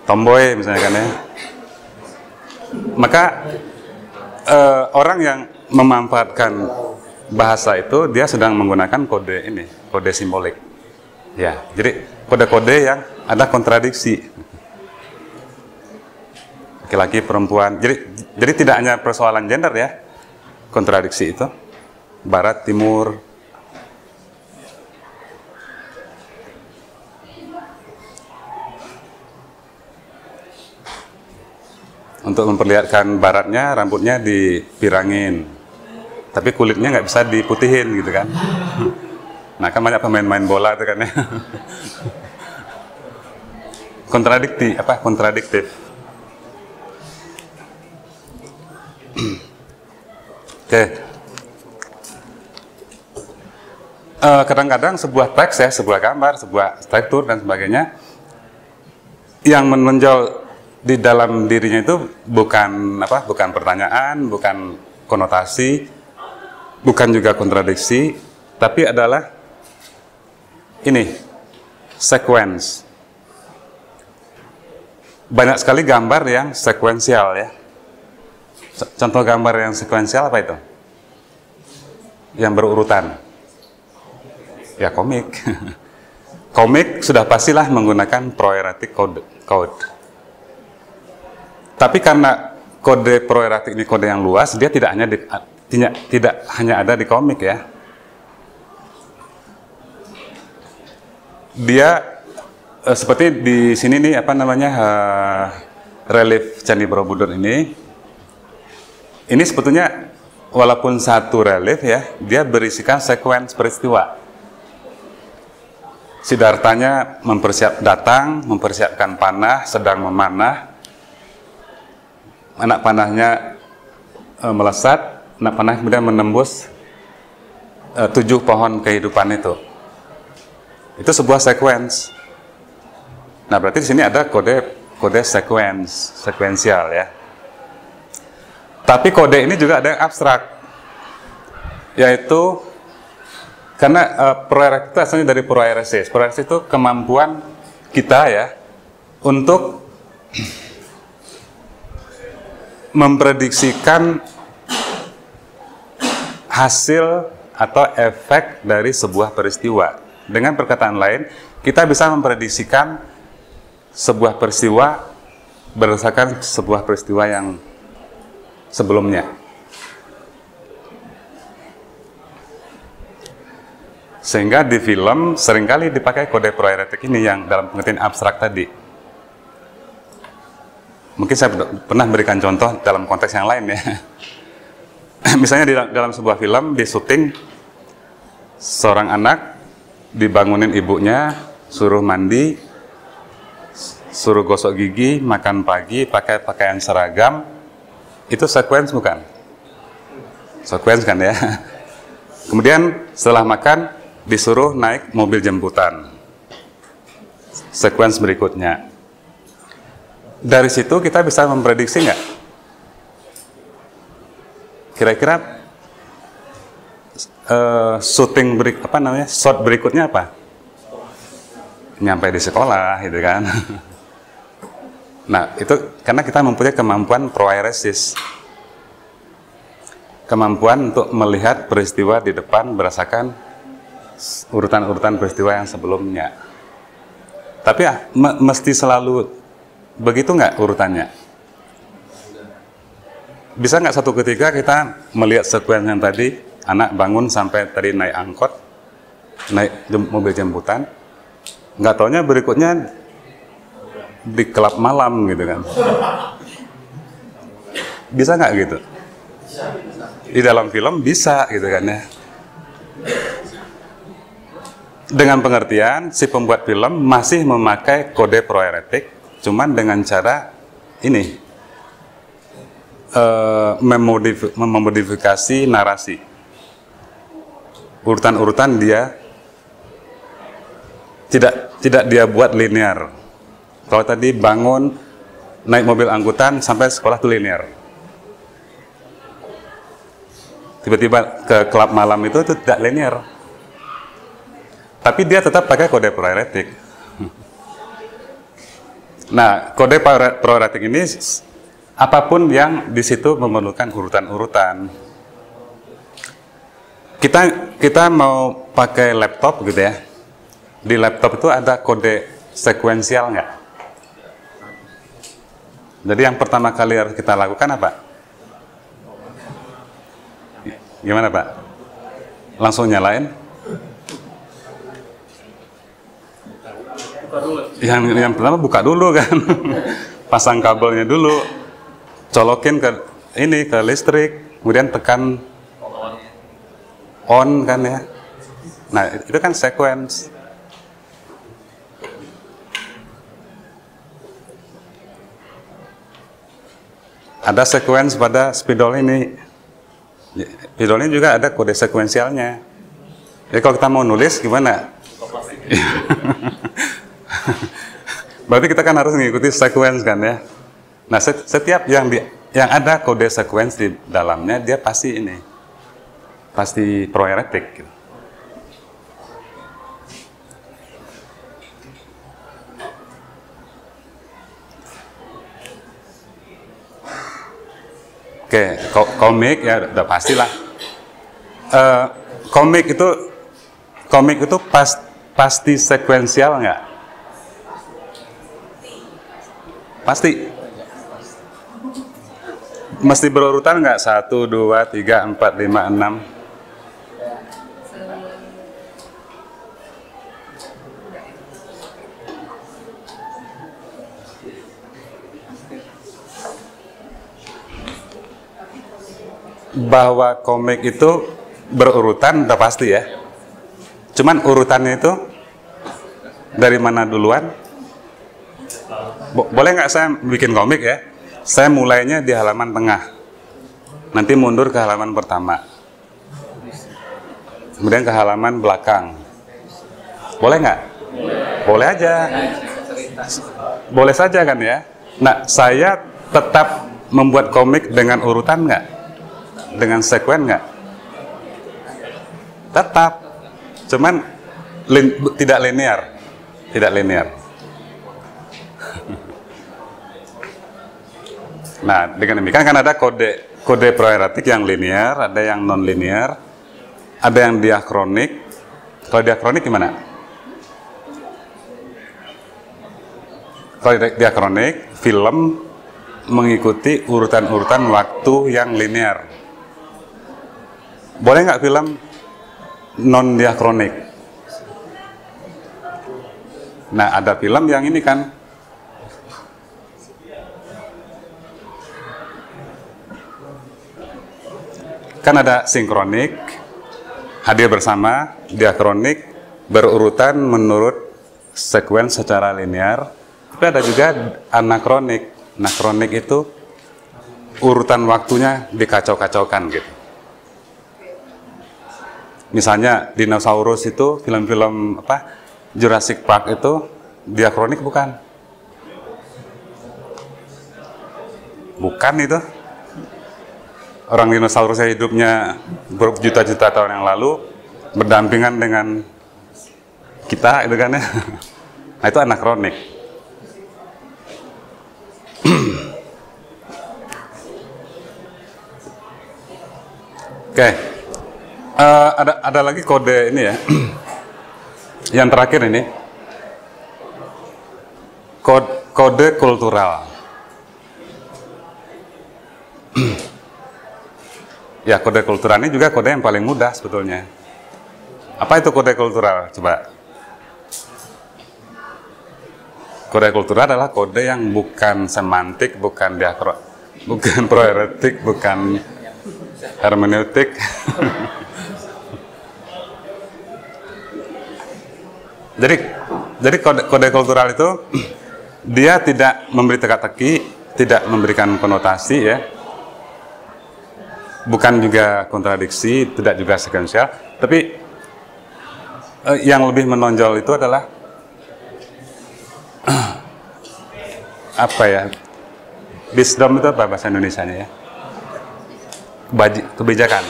tomboy misalnya kan ya, maka orang yang memanfaatkan bahasa itu dia sedang menggunakan kode ini, kode simbolik. Ya, jadi kode-kode yang ada kontradiksi. Laki-laki, perempuan. Jadi tidak hanya persoalan gender ya, kontradiksi itu. Barat, timur. Untuk memperlihatkan baratnya, rambutnya dipirangin. Tapi kulitnya nggak bisa diputihin gitu kan. Nah kan banyak pemain-main bola itu kan ya. Kontradiktif. Oke. Kadang-kadang sebuah teks ya, sebuah gambar, sebuah struktur dan sebagainya, yang menonjol di dalam dirinya itu bukan pertanyaan, bukan konotasi, bukan juga kontradiksi, tapi adalah ini, sequence. Banyak sekali gambar yang sekuensial ya. Contoh gambar yang sekuensial apa itu? Yang berurutan. Ya komik. Komik sudah pastilah menggunakan proeretic code. Tapi karena kode proeretic ini kode yang luas, dia tidak hanya ada di komik ya. Dia seperti di sini nih relief Candi Borobudur ini sebetulnya walaupun satu relief ya, dia berisikan sekuens peristiwa. Siddharthanya mempersiapkan panah, sedang memanah, anak panahnya melesat, anak panah kemudian menembus 7 pohon kehidupan itu. Itu sebuah sequence. Nah, berarti di sini ada kode kode sekuensial ya. Tapi kode ini juga ada yang abstrak, yaitu karena prohierarki itu asalnya dari prohieresis. Prohieresis itu kemampuan kita ya untuk memprediksikan hasil atau efek dari sebuah peristiwa. Dengan perkataan lain, kita bisa memprediksikan sebuah peristiwa berdasarkan sebuah peristiwa yang sebelumnya. Sehingga di film seringkali dipakai kode prohieretik ini yang dalam pengertian abstrak tadi. Mungkin saya pernah berikan contoh dalam konteks yang lain ya. Misalnya dalam sebuah film di syuting, seorang anak dibangunin ibunya, suruh mandi, suruh gosok gigi, makan pagi, pakai pakaian seragam. Itu sequence bukan? Sequence kan ya. Kemudian setelah makan disuruh naik mobil jemputan. Sequence berikutnya. Dari situ kita bisa memprediksi nggak? Kira-kira shot berikutnya apa? Nyampe di sekolah, gitu kan? Nah, itu karena kita mempunyai kemampuan prohieresis, kemampuan untuk melihat peristiwa di depan berdasarkan urutan-urutan peristiwa yang sebelumnya. Tapi ya, mesti selalu begitu nggak urutannya? Bisa nggak satu ketika kita melihat sekuens yang tadi, anak bangun sampai tadi naik angkot, naik mobil jemputan, nggak taunya berikutnya di klub malam gitu kan? Bisa nggak gitu? Di dalam film bisa gitu kan ya? Dengan pengertian si pembuat film masih memakai kode prohieretik, cuman dengan cara ini, memodifikasi narasi. Urutan-urutan dia tidak dia buat linear. Kalau tadi bangun, naik mobil angkutan sampai sekolah itu linear. Tiba-tiba ke klub malam itu tidak linear. Tapi dia tetap pakai kode prohieretik. Nah, kode prohieretik ini apapun yang di situ memerlukan urutan-urutan. Kita mau pakai laptop gitu ya. Di laptop itu ada kode sekuensial nggak? Jadi yang pertama kali harus kita lakukan apa? Gimana Pak? Langsung nyalain? Yang pertama buka dulu kan. Pasang kabelnya dulu. Colokin ke listrik, kemudian tekan on kan ya. Nah, itu kan sequence. Ada sequence pada spidol ini. Spidol ini juga ada kode sekuensialnya. Jadi kalau kita mau nulis gimana? Berarti kita kan harus mengikuti sequence kan ya. Nah, setiap yang ada kode sequence di dalamnya, dia pasti pasti prohieretik gitu. Oke, komik ya udah pastilah. Komik itu pasti sekuensial nggak? Pasti. Mesti berurutan nggak? 1, 2, 3, 4, 5, 6. Bahwa komik itu berurutan udah pasti ya. Cuman urutannya itu dari mana duluan? Boleh nggak saya bikin komik ya? Saya mulainya di halaman tengah, nanti mundur ke halaman pertama, kemudian ke halaman belakang. Boleh nggak? Boleh aja. Boleh saja kan ya? Nah, saya tetap membuat komik dengan urutan nggak? Dengan sekuen nggak? Tetap. Cuman tidak linear. Tidak linear. Nah, dengan demikian kan ada kode proeretik yang linear, ada yang non linear, ada yang diakronik. Kalau diakronik gimana? Kalau diakronik, film mengikuti urutan-urutan waktu yang linear. Boleh nggak film non diakronik? Nah, ada film yang ini kan ada sinkronik, hadir bersama, diakronik, berurutan menurut sekuen secara linear. Tapi ada juga anakronik. Anakronik itu urutan waktunya dikacau-kacaukan gitu. Misalnya dinosaurus itu film-film Jurassic Park itu diakronik bukan? Bukan itu. Orang dinosaurusnya hidupnya berjuta-juta tahun yang lalu berdampingan dengan kita itu kan ya. Nah, itu anakronik. Oke. Ada lagi kode ini ya. Yang terakhir ini. Kode kultural. Ya, kode kultural ini juga kode yang paling mudah sebetulnya. Apa itu kode kultural? Coba. Kode kultural adalah kode yang bukan semantik, bukan bukan proeretik, bukan hermeneutik. Jadi kode kultural itu dia tidak memberi teka-teki, tidak memberikan konotasi ya. Bukan juga kontradiksi, tidak juga sekuensial, tapi yang lebih menonjol itu adalah apa ya? Wisdom itu apa bahasa Indonesianya ya? Kebijakan,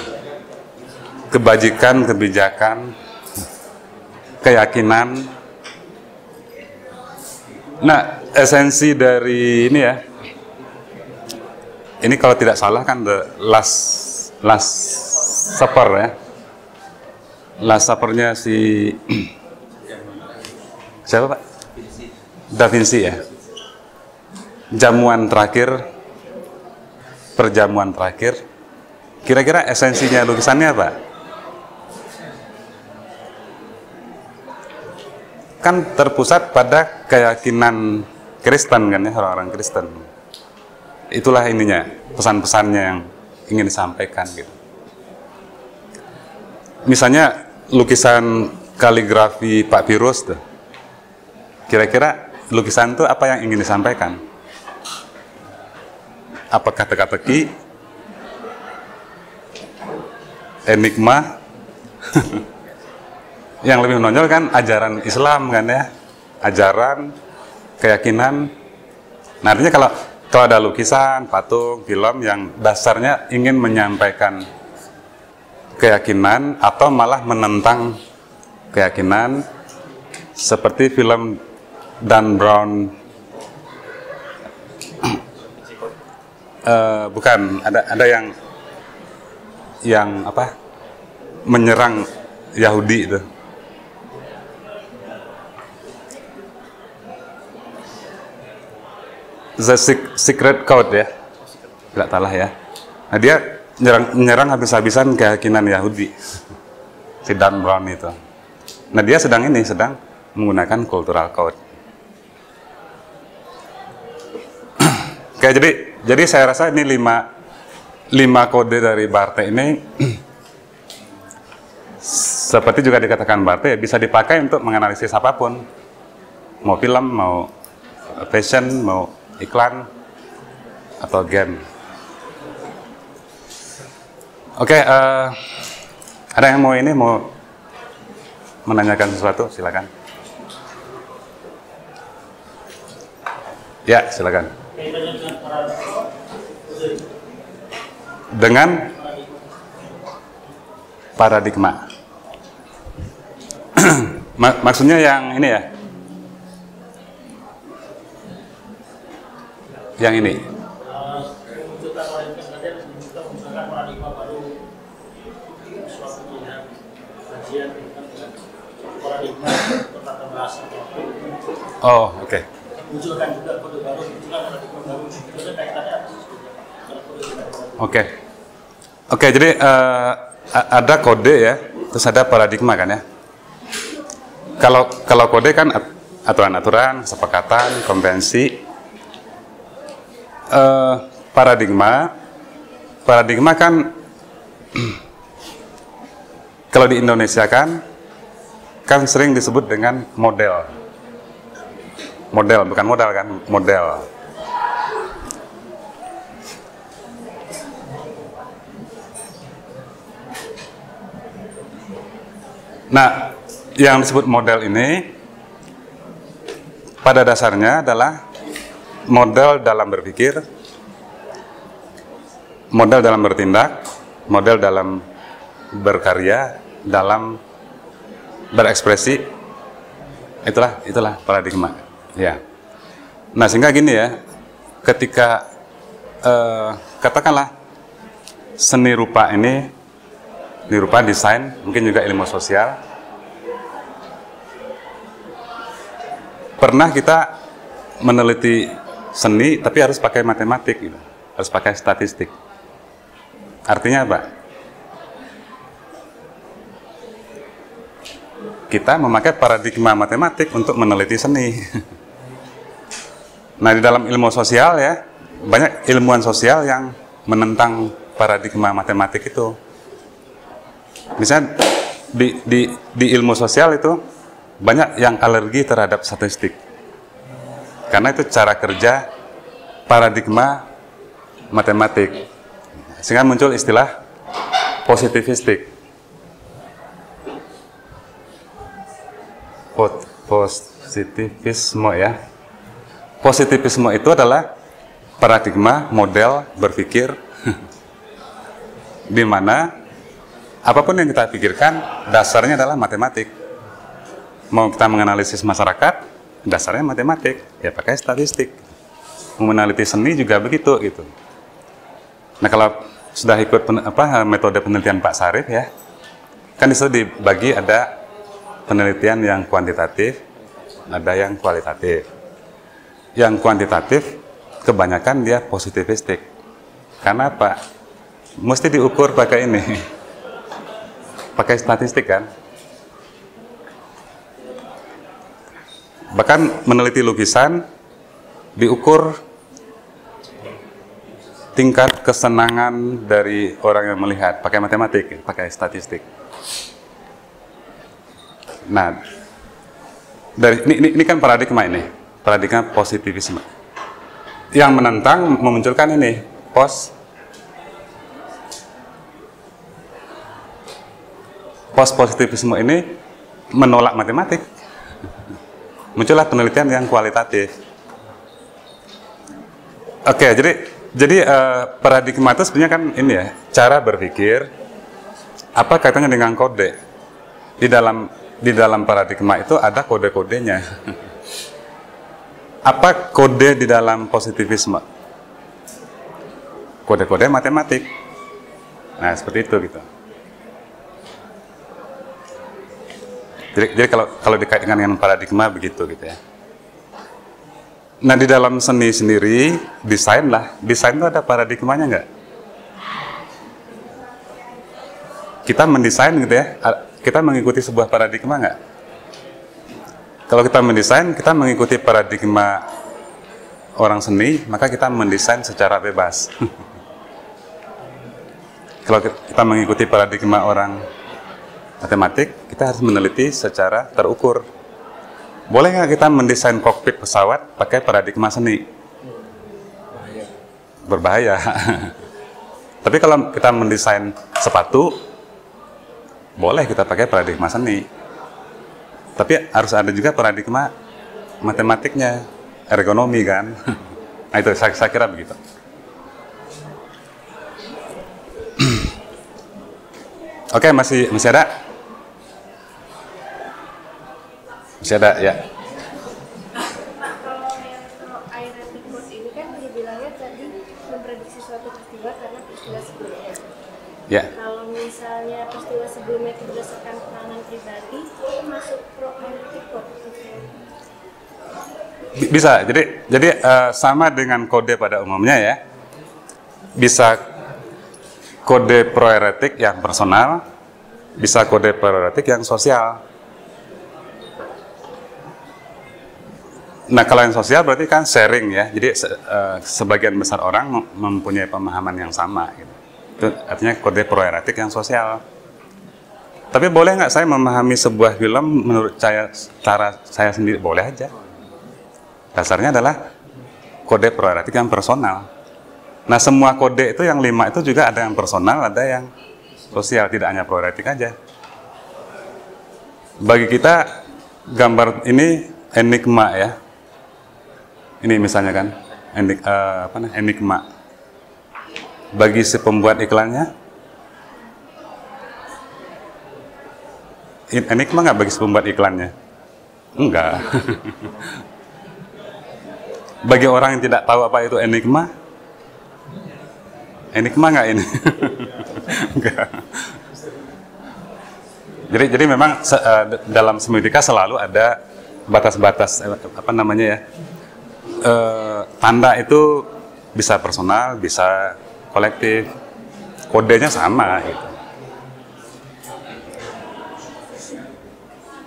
keyakinan. Nah, esensi dari ini ya. Ini kalau tidak salah kan the last supper ya. Last supper-nya si siapa Pak? Da Vinci ya. Perjamuan terakhir. Kira-kira esensinya lukisannya apa? Kan terpusat pada keyakinan Kristen kan ya, orang-orang Kristen. Itulah ininya, pesan-pesannya yang ingin disampaikan gitu. Misalnya lukisan kaligrafi Pak Pirus tuh. Kira-kira lukisan itu apa yang ingin disampaikan? Apakah teka-teki? Enigma? Yang lebih menonjol kan ajaran Islam kan ya. Ajaran, keyakinan. Nah, artinya kalau ada lukisan, patung, film yang dasarnya ingin menyampaikan keyakinan atau malah menentang keyakinan, seperti film Dan Brown, bukan, ada yang apa? Menyerang Yahudi itu. The Secret Code ya, tidak salah ya. Nah, dia menyerang habis-habisan keyakinan Yahudi, si Dan Brown itu. Nah, dia sedang menggunakan cultural code. Oke, jadi saya rasa ini lima kode dari Barthes ini seperti juga dikatakan Barthes, bisa dipakai untuk menganalisis apapun, mau film, mau fashion, mau iklan atau game. Oke, ada yang mau menanyakan sesuatu? Silakan. Ya, silakan. dengan paradigma. Maksudnya yang ini ya, yang ini. Memunculkan paradigma saja, memunculkan paradigma baru suatu pilihan kajian paradigma tentang bahasa. Oh, oke. Munculkan juga kode baru, munculkan paradigma baru. Itu kaitannya Oke. Oke, jadi ada kode ya, terus ada paradigma kan ya. Kalau kode kan aturan-aturan, kesepakatan, konvensi. Paradigma kan kalau di Indonesia kan sering disebut dengan model, bukan modal kan, model. Nah, yang disebut model ini pada dasarnya adalah model dalam berpikir, model dalam bertindak, model dalam berkarya, dalam berekspresi. Itulah paradigma. Ya. Nah, sehingga gini ya, ketika katakanlah seni rupa ini, seni rupa, desain, mungkin juga ilmu sosial, pernah kita meneliti seni, tapi harus pakai matematik, gitu. Harus pakai statistik. Artinya apa? Kita memakai paradigma matematik untuk meneliti seni. Nah, di dalam ilmu sosial ya, banyak ilmuwan sosial yang menentang paradigma matematik itu. Misalnya di ilmu sosial itu banyak yang alergi terhadap statistik. Karena itu cara kerja paradigma matematik. Sehingga muncul istilah positivistik. Positivisme ya. Positivisme itu adalah paradigma model berpikir di mana apapun yang kita pikirkan dasarnya adalah matematik. Mau kita menganalisis masyarakat, dasarnya matematik, ya pakai statistik. Meneliti seni juga begitu gitu. Nah, kalau sudah ikut metode penelitian Pak Sarif ya, kan di situ dibagi ada penelitian yang kuantitatif, ada yang kualitatif. Yang kuantitatif kebanyakan dia positivistik. Karena apa? Mesti diukur pakai ini, pakai statistik kan. Bahkan meneliti lukisan diukur tingkat kesenangan dari orang yang melihat pakai matematik, pakai statistik. Nah, dari ini kan paradigma ini, paradigma positivisme. Yang menentang memunculkan ini positivisme ini menolak matematik. Muncullah penelitian yang kualitatif. Oke, jadi paradigma itu sebenarnya kan ini ya, cara berpikir. Apa kaitannya dengan kode? Di dalam paradigma itu ada kode-kodenya. Apa kode di dalam positivisme? Kode-kode matematik. Nah, seperti itu gitu. Jadi kalau dikaitkan dengan paradigma begitu gitu ya. Nah, di dalam seni sendiri, desain itu ada paradigmanya nggak? Kita mendesain gitu ya, kita mengikuti sebuah paradigma nggak? Kalau kita mendesain, kita mengikuti paradigma orang seni, maka kita mendesain secara bebas. Kalau kita mengikuti paradigma orang matematik, kita harus meneliti secara terukur. Boleh nggak kita mendesain kokpit pesawat pakai paradigma seni? Berbahaya. Tapi kalau kita mendesain sepatu, boleh kita pakai paradigma seni. Tapi harus ada juga paradigma matematiknya, ergonomi kan. Nah itu saya kira begitu. Oke, masih ada? Masih ada ya. Kalau yang proairetic code ini kan dibilangnya tadi memprediksi suatu peristiwa karena peristiwa sebelumnya. Ya. Kalau misalnya peristiwa sebelumnya itu berdasarkan pengalaman pribadi, itu masuk proairetic code. Bisa. Jadi sama dengan kode pada umumnya ya. Bisa kode proairetik yang personal, bisa kode proairetik yang sosial. Nah, kalau yang sosial berarti kan sharing ya. Jadi sebagian besar orang mempunyai pemahaman yang sama gitu. Itu artinya kode proairetik yang sosial. Tapi boleh nggak saya memahami sebuah film menurut cara saya sendiri? Boleh aja. Dasarnya adalah kode proairetik yang personal. Nah, semua kode itu yang 5 itu juga ada yang personal, ada yang sosial, tidak hanya proairetik aja. Bagi kita gambar ini enigma ya. Ini misalnya kan enigma. Bagi si pembuat iklannya, enigma nggak bagi si pembuat iklannya? Enggak. Bagi orang yang tidak tahu apa itu enigma nggak ini? Enggak. Jadi memang dalam semiotika selalu ada batas-batas tanda itu bisa personal, bisa kolektif, kodenya sama gitu.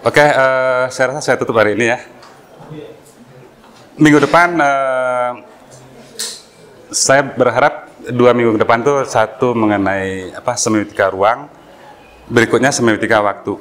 Oke, saya rasa saya tutup hari ini ya. Minggu depan saya berharap 2 minggu ke depan tuh satu mengenai semiotika ruang, berikutnya semiotika waktu.